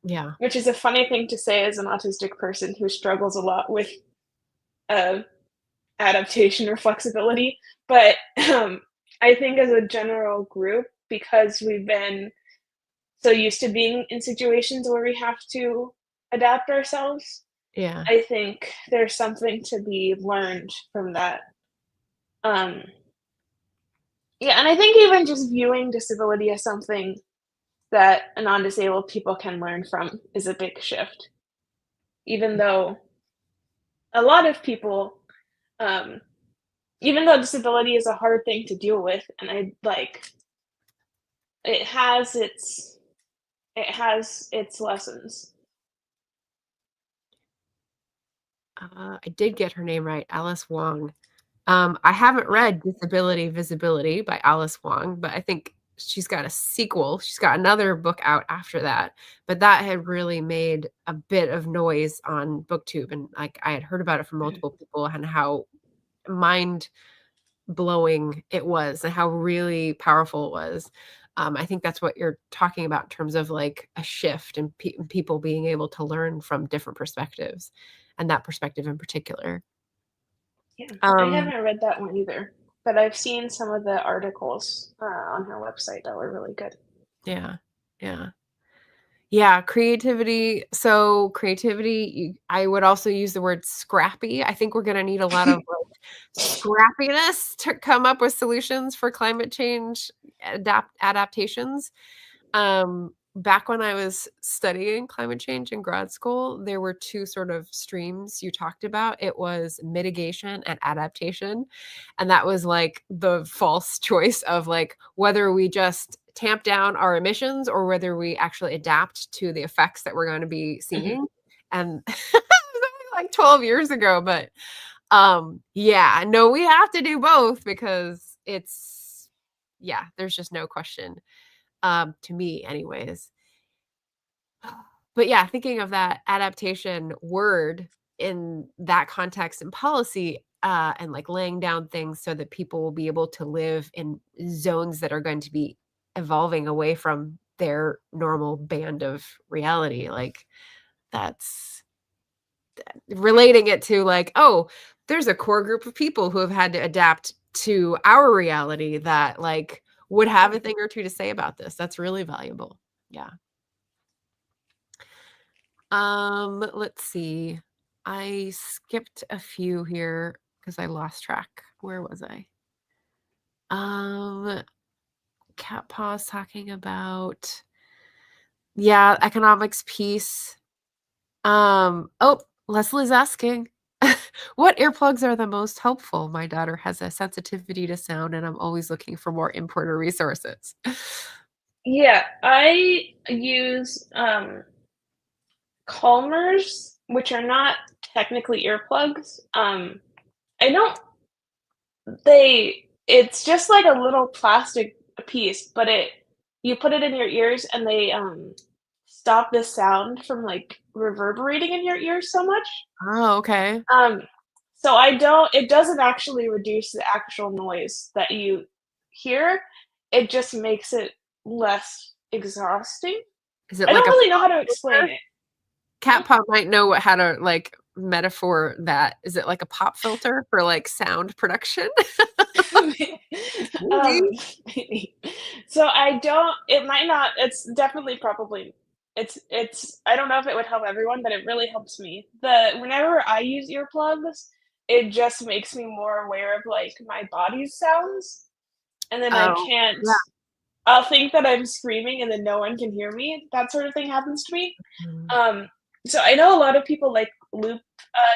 Yeah. Which is a funny thing to say as an autistic person who struggles a lot with uh, adaptation or flexibility. But I think as a general group, because we've been so used to being in situations where we have to adapt ourselves, Yeah. I think there's something to be learned from that. Um, yeah, and I think even just viewing disability as something that non-disabled people can learn from is a big shift. Even though a lot of people, um, even though disability is a hard thing to deal with, and it has its lessons. I did get her name right, Alice Wong. I haven't read Disability Visibility by Alice Wong, but I think she's got a sequel. She's got another book out after that, but that had really made a bit of noise on Booktube, and like I had heard about it from multiple people and how mind blowing it was and how really powerful it was. I think that's what you're talking about in terms of like a shift and people being able to learn from different perspectives, and that perspective in particular. Yeah, I Um, haven't read that one either, but I've seen some of the articles on her website that were really good. yeah, yeah. Yeah, creativity. So creativity, I would also use the word scrappy. I think we're gonna need a lot of, like, scrappiness to come up with solutions for climate change adaptations. Back when I was studying climate change in grad school, there were 2 sort of streams you talked about. It was mitigation and adaptation, and that was, like, the false choice of, like, whether we just tamp down our emissions or whether we actually adapt to the effects that we're gonna be Mhm. seeing, and it was only, like, 12 years ago, but, yeah, no, we have to do both because it's yeah, there's just no question, to me anyways. But yeah, thinking of that adaptation word in that context and policy, and like laying down things so that people will be able to live in zones that are going to be evolving away from their normal band of reality. Like that's relating it to like, oh, there's a core group of people who have had to adapt to our reality that like would have a thing or two to say about this. That's really valuable. Yeah. Let's see. I skipped a few here because I lost track. Where was I? Um, Cat Paws talking about yeah, economics piece. Oh, Leslie's asking, what earplugs are the most helpful? My daughter has a sensitivity to sound, and I'm always looking for more importer resources. Yeah, I use Calmers, which are not technically earplugs. I don't it's just like a little plastic piece, but it you put it in your ears and they stop the sound from like reverberating in your ears so much. Oh, okay. Um, so I don't it doesn't actually reduce the actual noise that you hear. It just makes it less exhausting. Is it I like don't a really know how pop to explain filter? it. Huh? Cat Paw might know how to, like, metaphor that. Is it like a pop filter for, like, sound production? Um, Maybe? maybe. So I don't it might not it's definitely probably it's I don't know if it would help everyone, but it really helps me. Whenever I use earplugs, it just makes me more aware of, like, my body's sounds, and then I Oh, can't yeah. I'll think that I'm screaming and then no one can hear me. That sort of thing happens to me. Mm. Um, so I know a lot of people like loop,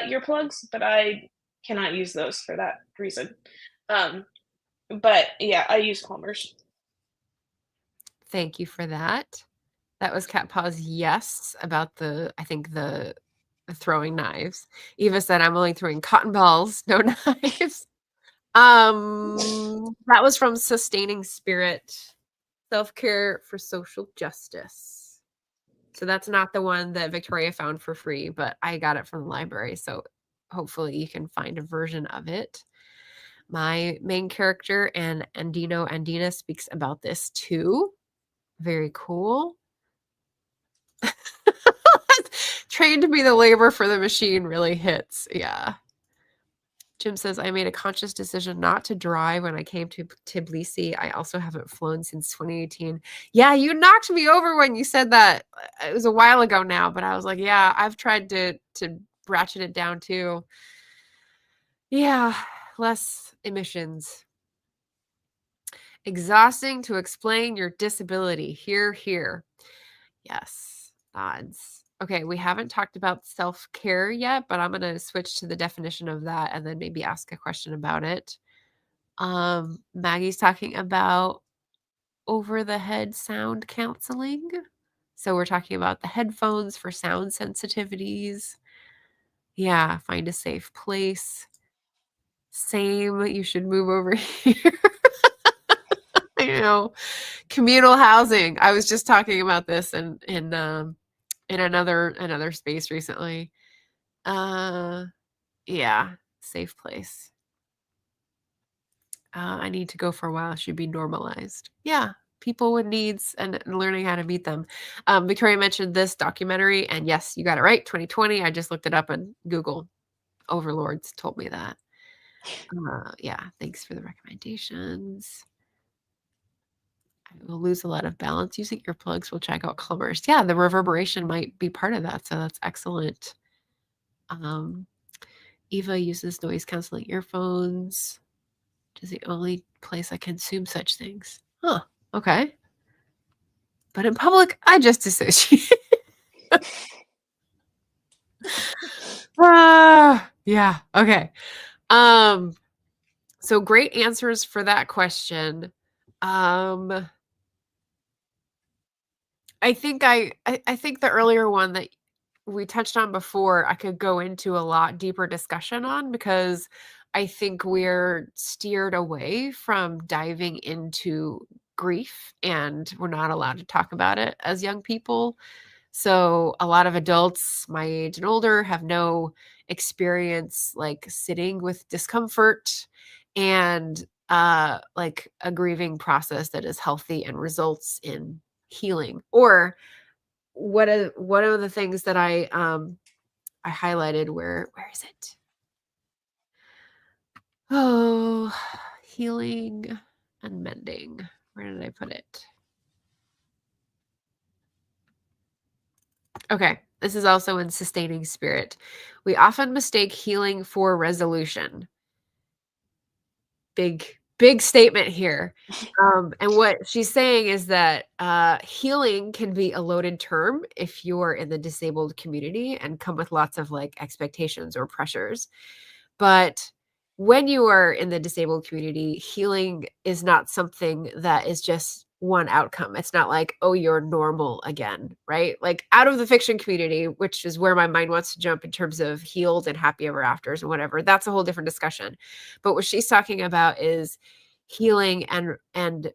earplugs, but I cannot use those for that reason. Um, but yeah, I use Calmers. Thank you for that. That was Cat Paw's yes about the I think the throwing knives. Eva said, "I'm only throwing cotton balls, no knives." That was from Sustaining Spirit, Self-Care for Social Justice. So that's not the one that Victoria found for free, but I got it from the library, so hopefully you can find a version of it. My main character and Andino Andina speaks about this too. Very cool. Trained to be the labor for the machine really hits. Yeah. Jim says, I made a conscious decision not to drive when I came to Tbilisi. I also haven't flown since 2018. Yeah, you knocked me over when you said that. It was a while ago now, but I was like, yeah, I've tried to ratchet it down too. Yeah, less emissions. Exhausting to explain your disability. Here, here. Yes, odds. Okay, we haven't talked about self-care yet, but I'm going to switch to the definition of that and then maybe ask a question about it. Maggie's talking about over the head sound counseling. So we're talking about the headphones for sound sensitivities. Yeah, find a safe place. Same, you should move over here. You know, communal housing. I was just talking about this in another space recently. Uh yeah, safe place. I need to go for a while should be normalized. Yeah, people with needs and learning how to meet them. Victoria mentioned this documentary, and yes, you got it right. 2020. I just looked it up on Google. Overlords told me that. Yeah, thanks for the recommendations. I will lose a lot of balance using earplugs. We'll check out clubbers. Yeah, the reverberation might be part of that, so that's excellent. Um, Eva uses noise canceling earphones. It is the only place I consume such things. Huh. Okay. But in public, I just dissociate. Yeah. Okay. Um, so great answers for that question. Um, I think the earlier one that we touched on before, I could go into a lot deeper discussion on because I think we're steered away from diving into grief and we're not allowed to talk about it as young people. So a lot of adults my age and older have no experience like sitting with discomfort and like a grieving process that is healthy and results in healing. Or one of the things that I highlighted, where is it? Oh, healing and mending. Where did I put it? Okay, this is also in sustaining spirit. We often mistake healing for resolution. Big statement here. And what she's saying is that healing can be a loaded term if you're in the disabled community and come with lots of like expectations or pressures. But when you are in the disabled community, healing is not something that is just one outcome. It's not like, oh, you're normal again, right? Like out of the fiction community, which is where my mind wants to jump in terms of healed and happy ever afters and whatever. That's a whole different discussion. But what she's talking about is healing and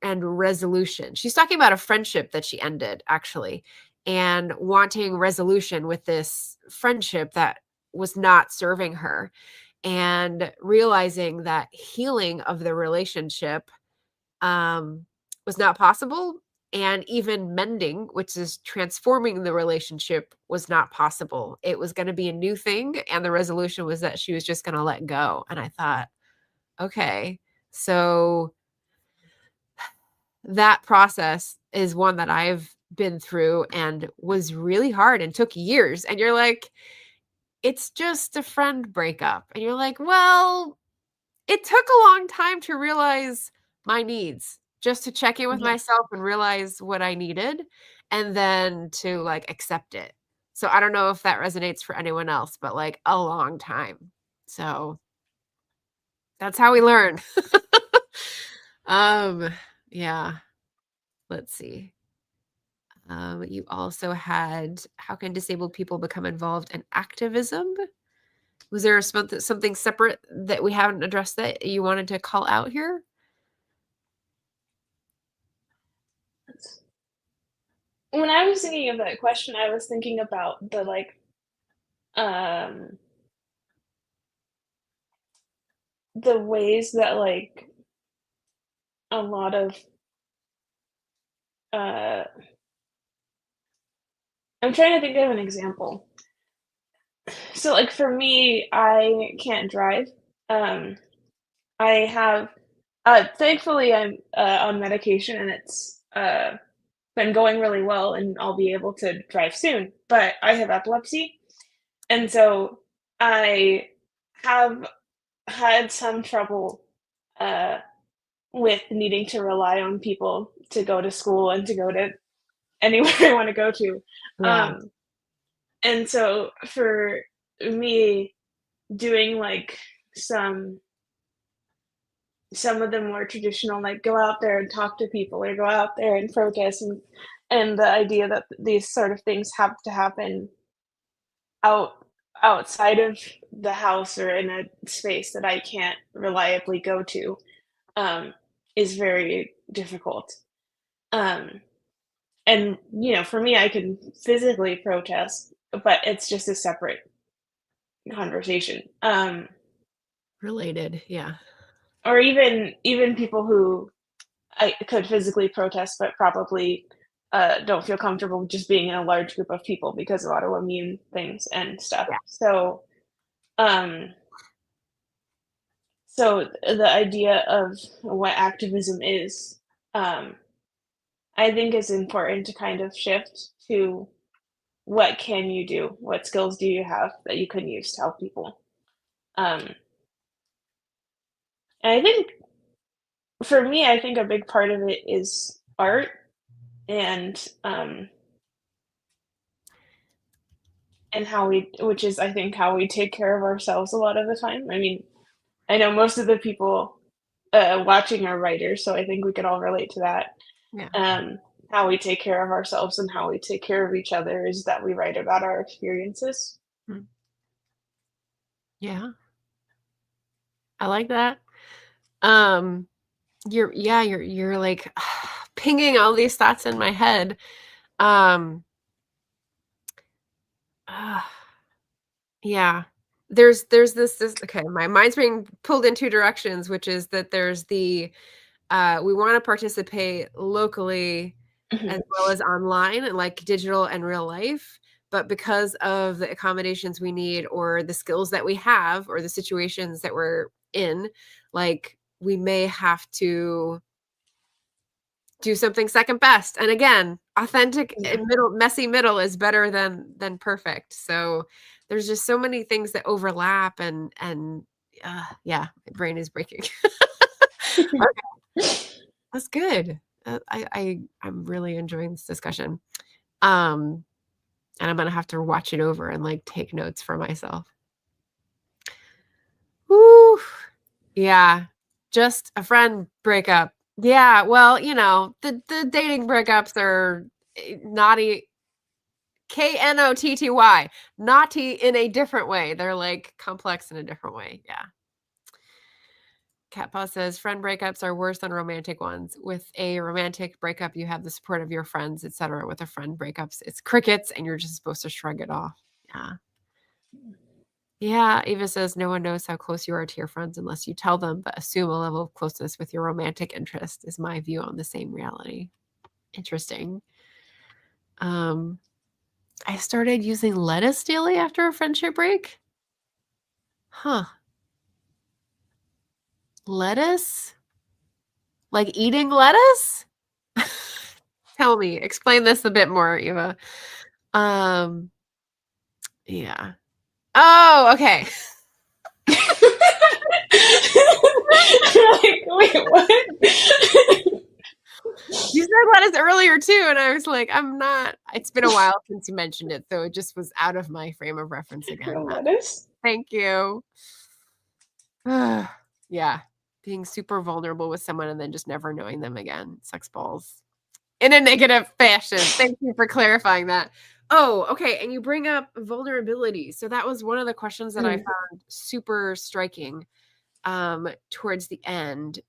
resolution. She's talking about a friendship that she ended actually and wanting resolution with this friendship that was not serving her and realizing that healing of the relationship was not possible and even mending, which is transforming the relationship, was not possible. It was going to be a new thing and the resolution was that she was just going to let go. And I thought, okay, so that process is one that I've been through and was really hard and took years. And you're like, it's just a friend breakup. And you're like, well, it took a long time to realize my needs, just to check in with Yeah. myself and realize what I needed and then to like accept it. So I don't know if that resonates for anyone else, but like a long time. So that's how we learn. um yeah, let's see. You also had how can disabled people become involved in activism? Was there something separate that we haven't addressed that you wanted to call out here? When I was thinking of that question, I was thinking about the, like, um, the ways that, like, a lot of, uh I'm trying to think of an example. So, like, for me, I can't drive. Um, I have thankfully, I'm, on medication, and it's, been going really well, and I'll be able to drive soon, but I have epilepsy, and so I have had some trouble, uh, with needing to rely on people to go to school and to go to anywhere I wanna go to. Yeah. Um, and so for me, doing, like, some some of the more traditional, like, go out there and talk to people or go out there and protest, and the idea that these sort of things have to happen out outside of the house or in a space that I can't reliably go to, um, is very difficult. Um, and, for me, I can physically protest, but it's just a separate conversation. Related, yeah. or even people who I could physically protest, but probably don't feel comfortable just being in a large group of people because of autoimmune things and stuff. Yeah. Um, so the idea of what activism is, um, I think is important to kind of shift to what can you do? What skills do you have that you can use to help people? Um, and I think for me, I think a big part of it is art and and how we, which is I think how we take care of ourselves a lot of the time. I mean, I know most of the people watching are writers, so I think we could all relate to that. Yeah. Um, how we take care of ourselves and how we take care of each other is that we write about our experiences. Mm. Yeah. I like that. Um, you're like pinging all these thoughts in my head. Um, uh, yeah. There's this okay, my mind's being pulled in two directions, which is that there's the we want to participate locally as Mhm. well as online and like digital and real life. But because of the accommodations we need or the skills that we have or the situations that we're in, like we may have to do something second best. And again, authentic Yeah. and messy middle is better than perfect. So there's just so many things that overlap and yeah, my brain is breaking. That's good. I'm really enjoying this discussion. Um, and I'm gonna have to watch it over and like take notes for myself. Woo. Yeah. Just a friend breakup. Yeah, well, the dating breakups are naughty, KNOTTY, naughty in a different way. They're like complex in a different way. Yeah. Cat Paw says friend breakups are worse than romantic ones. With a romantic breakup, you have the support of your friends, etc. With a friend breakups, it's crickets and you're just supposed to shrug it off. Yeah. Yeah. Eva says no one knows how close you are to your friends unless you tell them, but assume a level of closeness with your romantic interest is my view on the same reality. Interesting. Um, I started using lettuce daily after a friendship break. Huh. Lettuce? Like eating lettuce? Tell me, explain this a bit more, Eva. Um, yeah. Oh, okay. Like, wait, what? You said lettuce earlier too, and I was like, I'm not. It's been a while since you mentioned it, so it just was out of my frame of reference again. Lettuce? Thank you. Yeah. Being super vulnerable with someone and then just never knowing them again sucks balls in a negative fashion. Thank you for clarifying that. Oh, okay. And you bring up vulnerability. So that was one of the questions that I Mm. found super striking towards the end.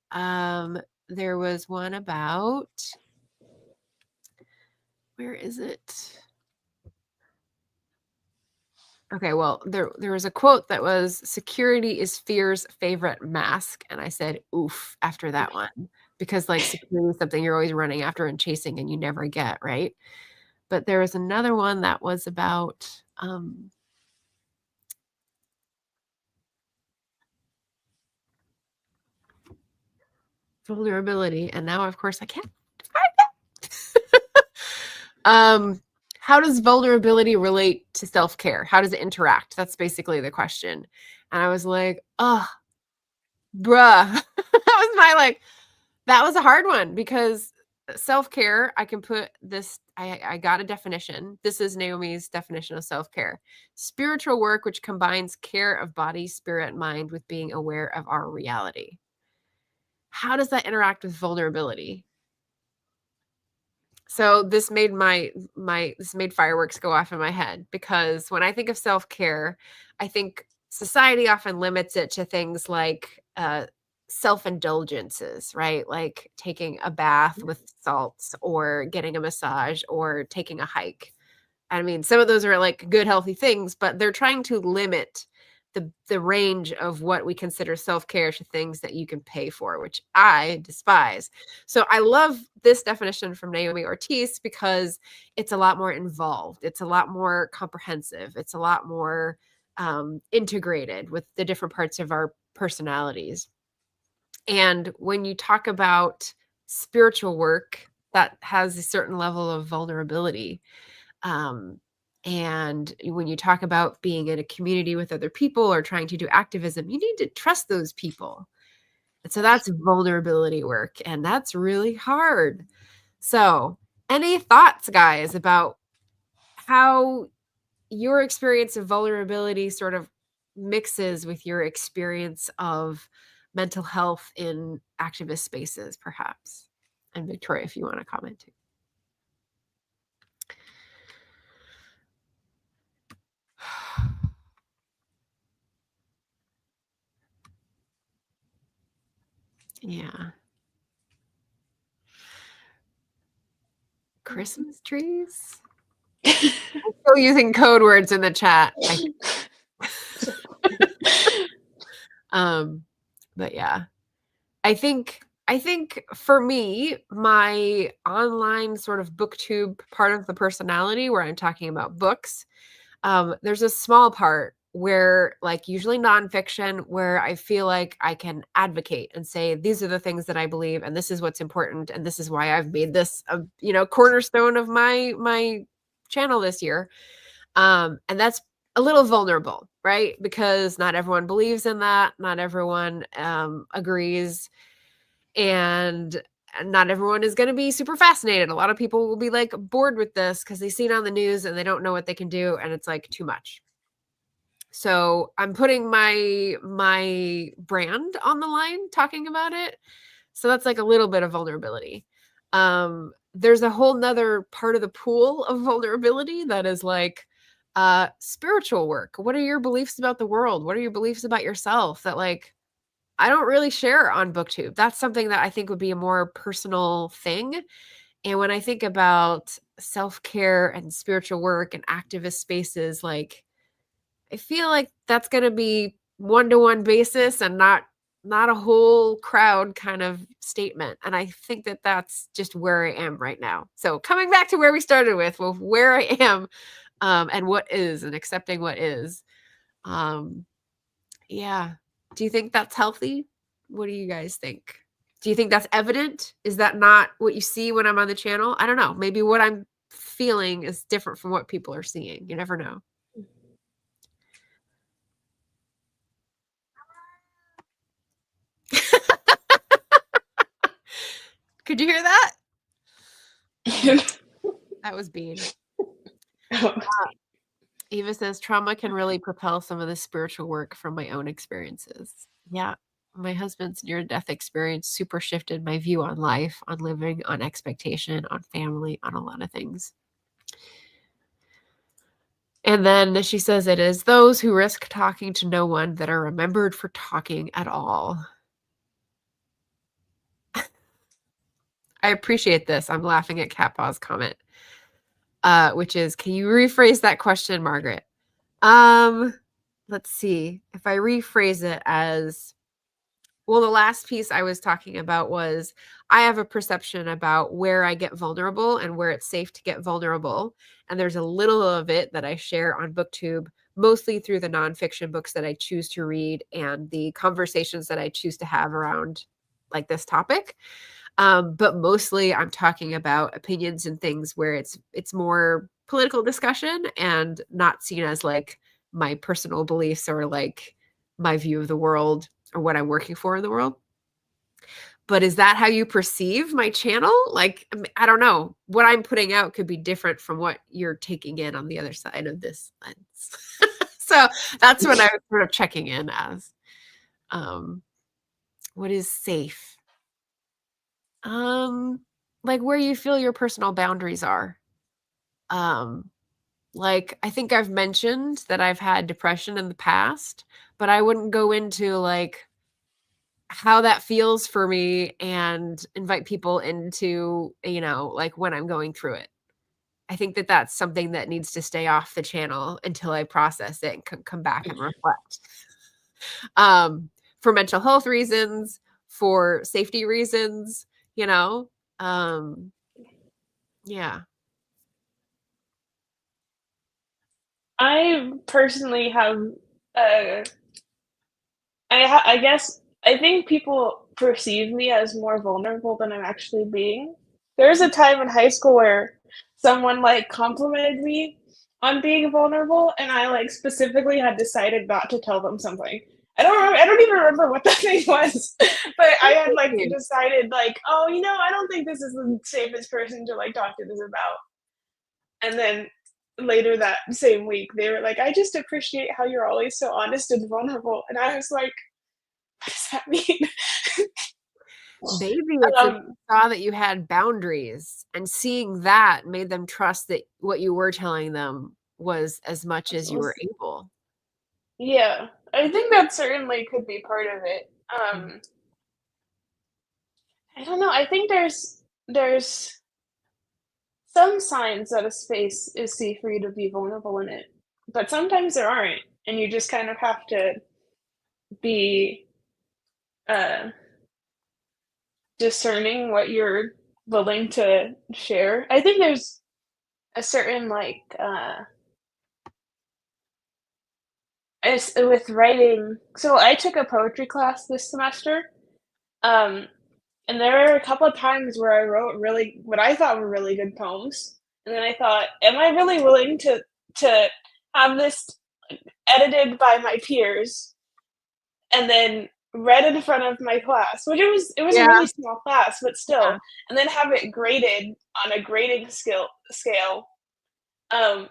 There was one about, where is it? Okay, well, there was a quote that was security is fear's favorite mask. And I said, oof, after that one. Because like security is something you're always running after and chasing and you never get, right? But there was another one that was about vulnerability. And now, of course, I can't find it. How does vulnerability relate to self-care? How does it interact? That's basically the question. And I was like, oh, bruh. That was a hard one because self-care, I can put this, I got a definition. This is Naomi's definition of self-care. Spiritual work which combines care of body, spirit, mind with being aware of our reality. How does that interact with vulnerability? So this made this made fireworks go off in my head because when I think of self-care, I think society often limits it to things like self-indulgences, right? Like taking a bath with salts or getting a massage or taking a hike. I mean, some of those are like good, healthy things, but they're trying to limit the range of what we consider self-care to things that you can pay for, which I despise. So I love this definition from Naomi Ortiz because it's a lot more involved. It's a lot more comprehensive. It's a lot more integrated with the different parts of our personalities. And when you talk about spiritual work, that has a certain level of vulnerability. And when you talk about being in a community with other people or trying to do activism, you need to trust those people. And so that's vulnerability work, and that's really hard. So, any thoughts, guys, about how your experience of vulnerability sort of mixes with your experience of mental health in activist spaces, perhaps? And Victoria, if you want to comment too. Yeah. Christmas trees? I'm still using code words in the chat. But yeah. I think for me, my online sort of booktube part of the personality where I'm talking about books, there's a small part where, like, usually nonfiction, where I feel like I can advocate and say, these are the things that I believe, and this is what's important, and this is why I've made this a cornerstone of my channel this year. And that's a little vulnerable, right? Because not everyone believes in that, not everyone agrees, and not everyone is going to be super fascinated. A lot of people will be like bored with this because they see it on the news and they don't know what they can do, and it's like too much. So I'm putting my brand on the line talking about it. So that's like a little bit of vulnerability. There's a whole nother part of the pool of vulnerability that is like spiritual work. What are your beliefs about the world? What are your beliefs about yourself that, like, I don't really share on Booktube? That's something that I think would be a more personal thing. And when I think about self-care and spiritual work and activist spaces, like, I feel like that's going to be one-to-one basis and not a whole crowd kind of statement. And I think that that's just where I am right now. So coming back to where we started with where I am, and what is, and accepting what is. Yeah. Do you think that's healthy? What do you guys think? Do you think that's evident? Is that not what you see when I'm on the channel? I don't know. Maybe what I'm feeling is different from what people are seeing. You never know. Could you hear that? That was Bean. Eva says, trauma can really propel some of the spiritual work from my own experiences. Yeah. My husband's near-death experience super shifted my view on life, on living, on expectation, on family, on a lot of things. And then she says, it is those who risk talking to no one that are remembered for talking at all. I appreciate this. I'm laughing at Cat Paw's comment, which is, can you rephrase that question, Margaret? Let's see. If I rephrase it as, well, the last piece I was talking about was I have a perception about where I get vulnerable and where it's safe to get vulnerable. And there's a little of it that I share on Booktube, mostly through the nonfiction books that I choose to read and the conversations that I choose to have around like this topic. But mostly I'm talking about opinions and things where it's more political discussion and not seen as like my personal beliefs or like my view of the world or what I'm working for in the world. But is that how you perceive my channel? Like, I don't know. What I'm putting out could be different from what you're taking in on the other side of this lens. So that's what I was sort of checking in as. What is safe? Like where you feel your personal boundaries are. Like, I think I've mentioned that I've had depression in the past, but I wouldn't go into like how that feels for me and invite people into, like when I'm going through it. I think that that's something that needs to stay off the channel until I process it and come back and reflect. For mental health reasons, for safety reasons, you know? Yeah. I personally have, uh, I guess I think people perceive me as more vulnerable than I'm actually being. There was a time in high school where someone, like, complimented me on being vulnerable, and I, like, specifically had decided not to tell them something. I don't even remember what the thing was, but I had, like, decided, like, "Oh, I don't think this is the safest person to, like, talk to this about." And then later that same week, they were like, "I just appreciate how you're always so honest and vulnerable." And I was like, "What does that mean?" Maybe it's that Um, you saw that you had boundaries, and seeing that made them trust that what you were telling them was as much as you were was able. yeah, I think that certainly could be part of it. Mm. I don't know, I think there's some signs that a space is safe for you to be vulnerable in it, but sometimes there aren't, and you just kind of have to be, uh discerning what you're willing to share. I think there's a certain, like, as with writing so I took a poetry class this semester, um, and there were a couple of times where I wrote really what I thought were really good poems, and then I thought, "Am I really willing to have this edited by my peers and then read in front of my class?" Which it was a Yeah, really small class, but yeah. still, and then have it graded on a grading scale, um,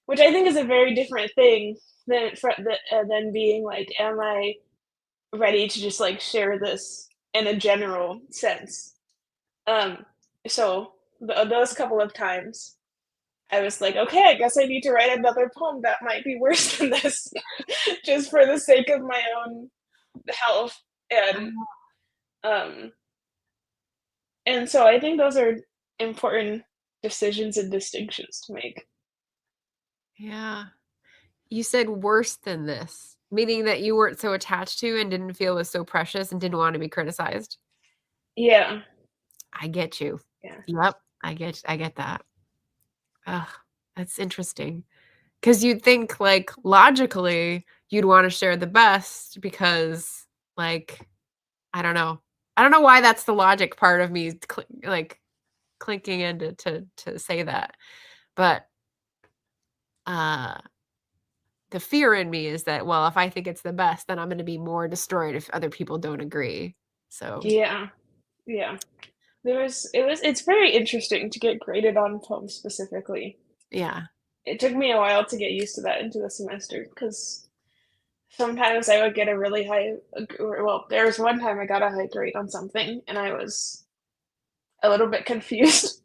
which I think is a very different thing than being like, "Am I ready to just, like, share this in a general sense?" Um, so those couple of times, I was like, "Okay, I guess I need to write another poem that might be worse than this, just for the sake of my own health." And, um, and so I think those are important decisions and distinctions to make. Yeah. You said worse than this, meaning that you weren't so attached to and didn't feel it was so precious and didn't wanna be criticized? Yeah, I get you. yeah. Yep, I get that. Ugh, that's interesting. Because 'Cause you'd think, like, logically, you'd wanna share the best because, like, I don't know. I don't know why that's the logic part of me clinking in to say that, but, uh, the fear in me is that, well, if I think it's the best, then I'm gonna be more destroyed if other people don't agree. So, Yeah, yeah. It's very interesting to get graded on poems specifically. yeah. It took me a while to get used to that into the semester because sometimes I would get a really high well, there was one time I got a high grade on something, and I was a little bit confused.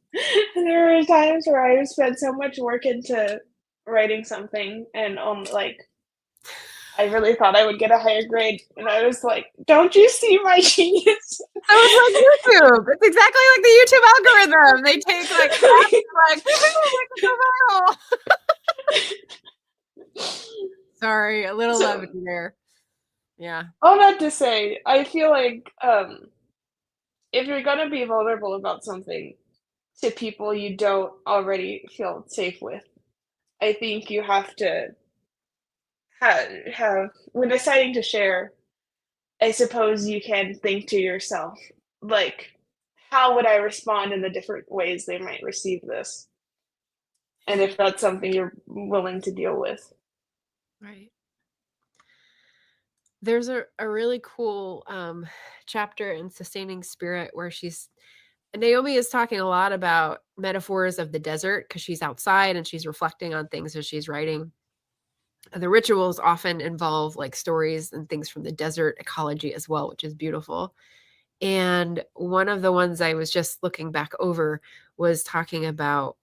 And there were times where I spent so much work into writing something and, like, I really thought I would get a higher grade, and I was like, "Don't you see my genius?" So it's like YouTube. It's exactly like the YouTube algorithm. They take, like, crap and like, "Woohoo, make it go viral." Sorry, a little So, levity there. Yeah. all that to say, I feel like, if you're gonna be vulnerable about something to people you don't already feel safe with, I think you have to have when deciding to share, I suppose you can think to yourself, like, "How would I respond in the different ways they might receive this?" And if that's something you're willing to deal with. Right. There's a really cool, chapter in Sustaining Spirit where Naomi is talking a lot about metaphors of the desert because she's outside and she's reflecting on things as she's writing. The rituals often involve, like, stories and things from the desert ecology as well, which is beautiful. And one of the ones I was just looking back over was talking about,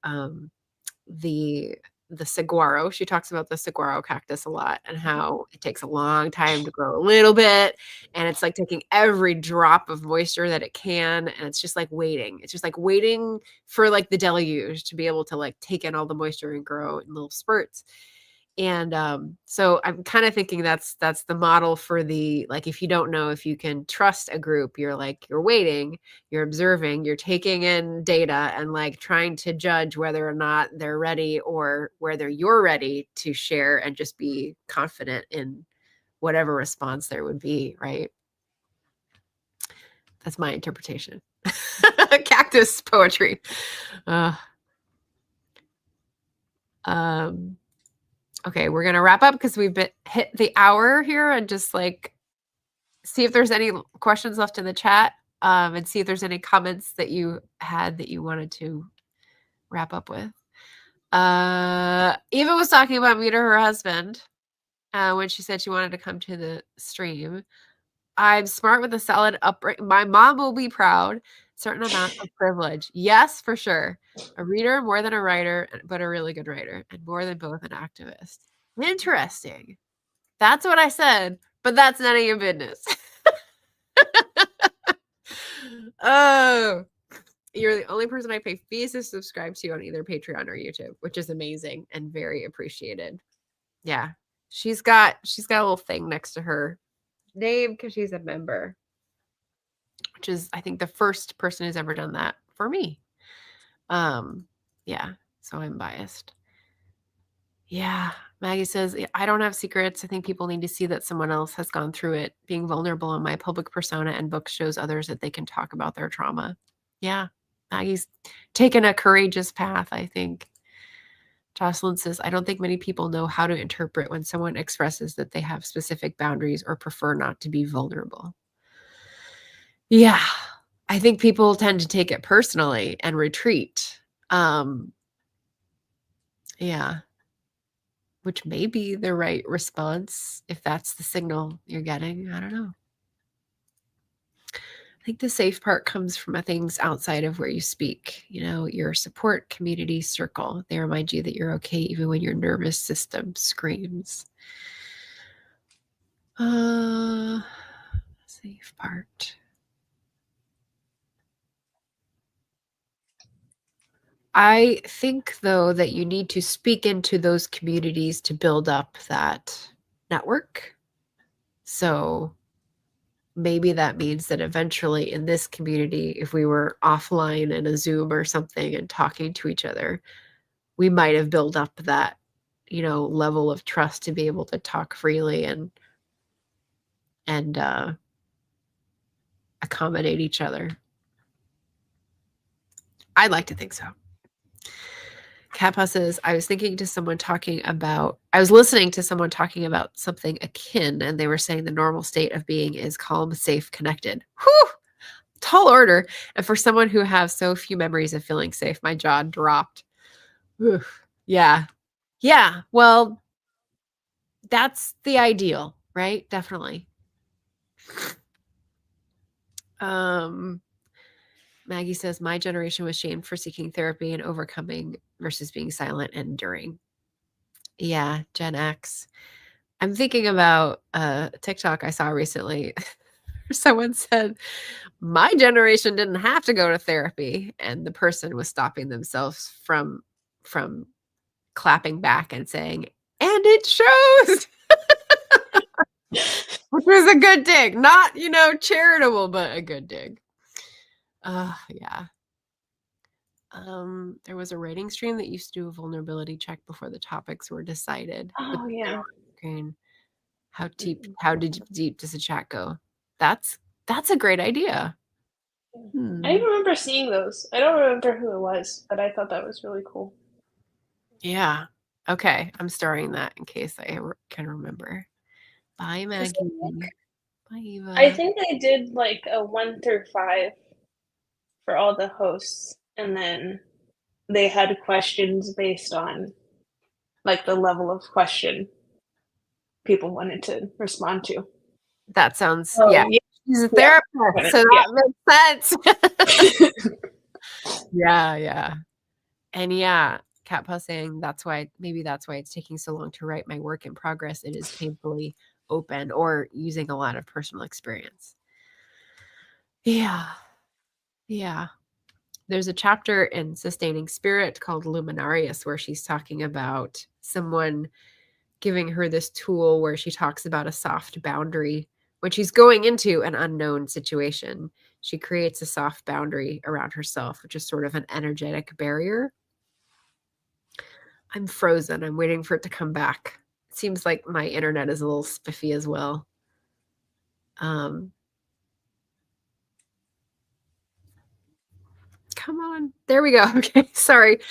the the saguaro. She talks about the saguaro cactus a lot and how it takes a long time to grow a little bit. And it's like taking every drop of moisture that it can. And it's just like waiting. It's just like waiting for like the deluge to be able to like take in all the moisture and grow in little spurts. And so I'm kind of thinking that's the model for the, like, if you don't know if you can trust a group, you're like, you're waiting, you're observing, you're taking in data and like trying to judge whether or not they're ready or whether you're ready to share and just be confident in whatever response there would be, right? That's my interpretation. Cactus poetry. Okay, we're going to wrap up because we've hit the hour here, and just like see if there's any questions left in the chat, and see if there's any comments that you had that you wanted to wrap up with. Eva was talking about me to her husband when she said she wanted to come to the stream. I'm smart with a solid upbringing. My mom will be proud. Certain amount of privilege. Yes, for sure. A reader more than a writer, but a really good writer, and more than both an activist. Interesting. That's what I said, but that's none of your business. Oh, you're the only person I pay fees to subscribe to on either Patreon or YouTube, which is amazing and very appreciated. Yeah. She's got a little thing next to her name because she's a member, which is, I think, the first person who's ever done that for me. Yeah, so I'm biased. Yeah, Maggie says, I don't have secrets. I think people need to see that someone else has gone through it. Being vulnerable in my public persona and book shows others that they can talk about their trauma. Yeah, Maggie's taken a courageous path, I think. Jocelyn says, I don't think many people know how to interpret when someone expresses that they have specific boundaries or prefer not to be vulnerable. Yeah, I think people tend to take it personally and retreat. Yeah, which may be the right response if that's the signal you're getting. I don't know. I think the safe part comes from things outside of where you speak, your support community circle. They remind you that you're okay even when your nervous system screams. Safe part. I think, though, that you need to speak into those communities to build up that network. So maybe that means that eventually in this community, if we were offline in a Zoom or something and talking to each other, we might have built up that, level of trust to be able to talk freely and accommodate each other. I'd like to think so. Kappa says, I was listening to someone talking about something akin, and they were saying the normal state of being is calm, safe, connected. Whew! Tall order. And for someone who has so few memories of feeling safe, my jaw dropped. Oof. Yeah. Yeah. Well, that's the ideal, right? Definitely. Maggie says, my generation was shamed for seeking therapy and overcoming versus being silent and enduring. Yeah, Gen X. I'm thinking about a TikTok I saw recently. Someone said, my generation didn't have to go to therapy. And the person was stopping themselves from clapping back and saying, and it shows. Which was a good dig. Not, charitable, but a good dig. Yeah. There was a writing stream that used to do a vulnerability check before the topics were decided. Oh, yeah. How deep does the chat go? That's a great idea. I remember seeing those. I don't remember who it was, but I thought that was really cool. Yeah. Okay. I'm starting that in case I can remember. Bye, Maggie. Bye, Eva. I think they did like a 1 through 5 for all the hosts, and then they had questions based on like the level of question people wanted to respond to. That sounds, yeah. She's a therapist, so that makes sense. Yeah. And yeah, Cat Paw saying maybe that's why it's taking so long to write my work in progress. It is painfully open or using a lot of personal experience. Yeah. Yeah. There's a chapter in Sustaining Spirit called Luminarius where she's talking about someone giving her this tool where she talks about a soft boundary. When she's going into an unknown situation, she creates a soft boundary around herself, which is sort of an energetic barrier. I'm frozen. I'm waiting for it to come back. It seems like my internet is a little spiffy as well. Come on. There we go. Okay. Sorry.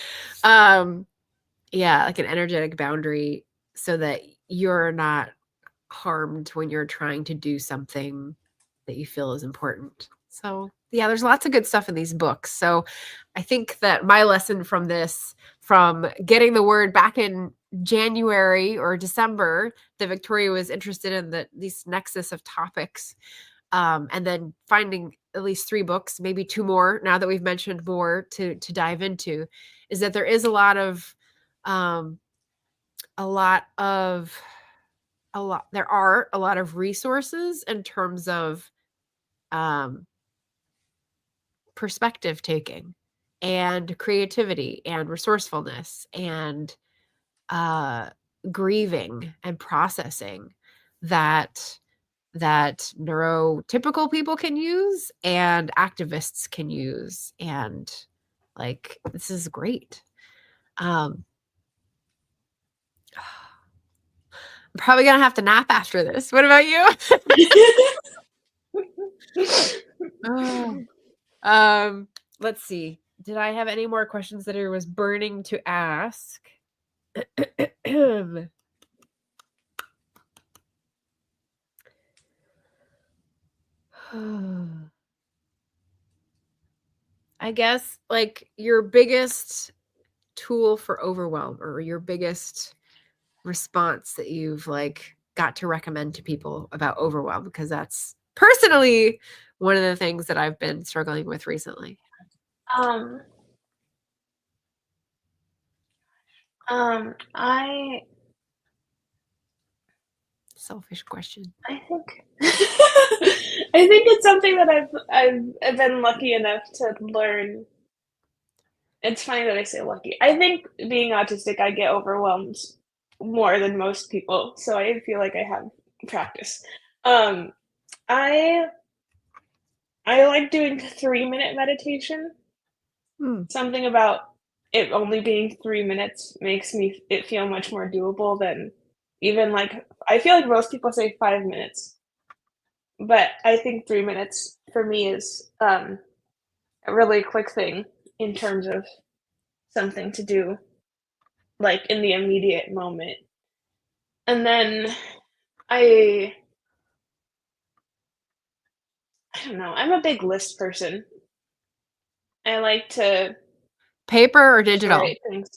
Yeah, like an energetic boundary so that you're not harmed when you're trying to do something that you feel is important. So, yeah, there's lots of good stuff in these books. So, I think that my lesson from this, from getting the word back in January or December, that Victoria was interested in this nexus of topics, and then finding at least 3 books, maybe 2 more, now that we've mentioned more to dive into, is that there is a lot of there are a lot of resources in terms of perspective taking and creativity and resourcefulness and grieving and processing that neurotypical people can use and activists can use. And like, this is great. I'm probably gonna have to nap after this. What about you? Let's see. Did I have any more questions that I was burning to ask? I guess like your biggest tool for overwhelm or your biggest response that you've like got to recommend to people about overwhelm, because that's personally one of the things that I've been struggling with recently. I Selfish question. I think I think it's something that I've been lucky enough to learn. It's funny that I say lucky. I think being autistic, I get overwhelmed more than most people, so I feel like I have practice. Um, I I like doing 3-minute meditation. Something about it only being 3 minutes makes it feel much more doable than even, like I feel like most people say 5 minutes, but I think 3 minutes for me is, a really quick thing in terms of something to do, like, in the immediate moment. And then I I don't know, I'm a big list person. I like to Paper or digital write things.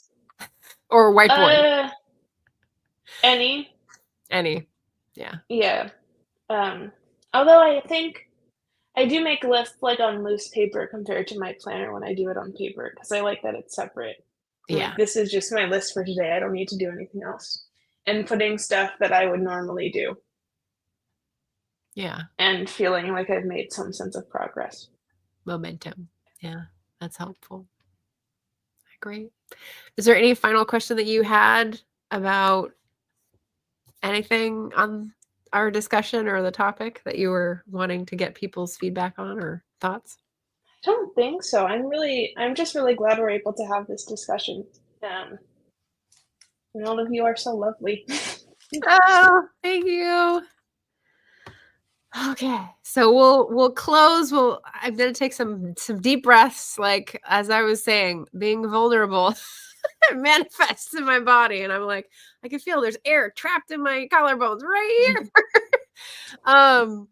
or whiteboard? Any. Any. Yeah. Yeah. Although I think I do make lists, like, on loose paper compared to my planner when I do it on paper because I like that it's separate. I'm Yeah. like, "This is just my list for today, I don't need to do anything else." And putting stuff that I would normally do Yeah. and feeling like I've made some sense of progress. Momentum. Yeah. That's helpful. Great. Is there any final question that you had about anything on our discussion or the topic that you were wanting to get people's feedback on or thoughts? I don't think so. I'm just really glad we're able to have this discussion. And all of you are so lovely. Oh, thank you. Okay, so we'll close. I'm gonna take some deep breaths. Like as I was saying, being vulnerable manifests in my body, and I'm like, I can feel there's air trapped in my collarbones right here.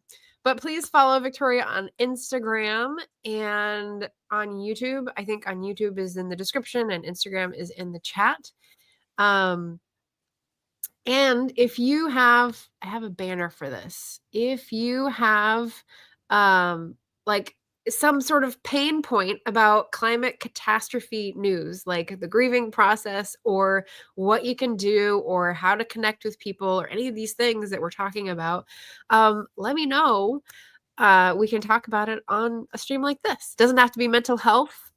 But please follow Victoria on Instagram and on YouTube. I think on YouTube is in the description and Instagram is in the chat. And if you have, I have a banner for this. If you have like some sort of pain point about climate catastrophe news, like the grieving process or what you can do or how to connect with people or any of these things that we're talking about, let me know. We can talk about it on a stream like this. Doesn't have to be mental health.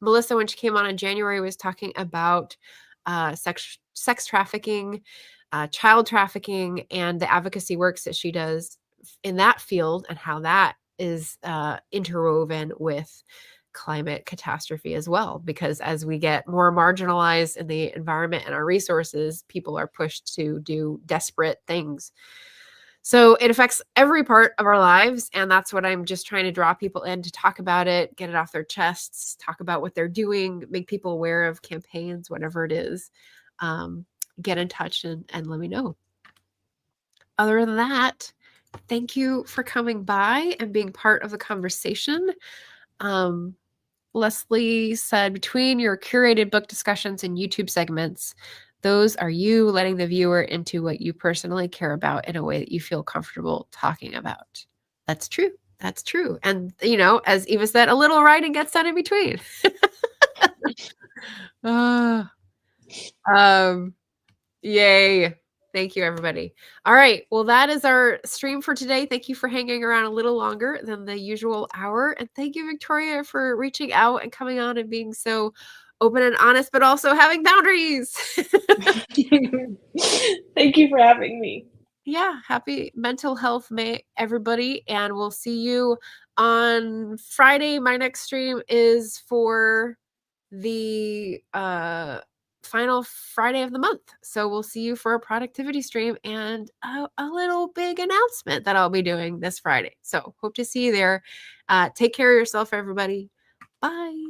Melissa, when she came on in January, was talking about sex trafficking, child trafficking, and the advocacy works that she does in that field and how that is interwoven with climate catastrophe as well. Because as we get more marginalized in the environment and our resources, people are pushed to do desperate things. So it affects every part of our lives. And that's what I'm just trying to draw people in to talk about it, get it off their chests, talk about what they're doing, make people aware of campaigns, whatever it is. Get in touch and let me know. Other than that, thank you for coming by and being part of the conversation. Leslie said, between your curated book discussions and YouTube segments, those are you letting the viewer into what you personally care about in a way that you feel comfortable talking about. That's true. That's true. And, as Eva said, a little writing gets done in between. Yay. Thank you, everybody. All right. Well, that is our stream for today. Thank you for hanging around a little longer than the usual hour. And thank you, Victoria, for reaching out and coming on and being so open and honest, but also having boundaries. Thank you for having me. Yeah. Happy Mental Health May, everybody. And we'll see you on Friday. My next stream is for the final Friday of the month. So we'll see you for a productivity stream and a little big announcement that I'll be doing this Friday. So hope to see you there. Take care of yourself, everybody. Bye.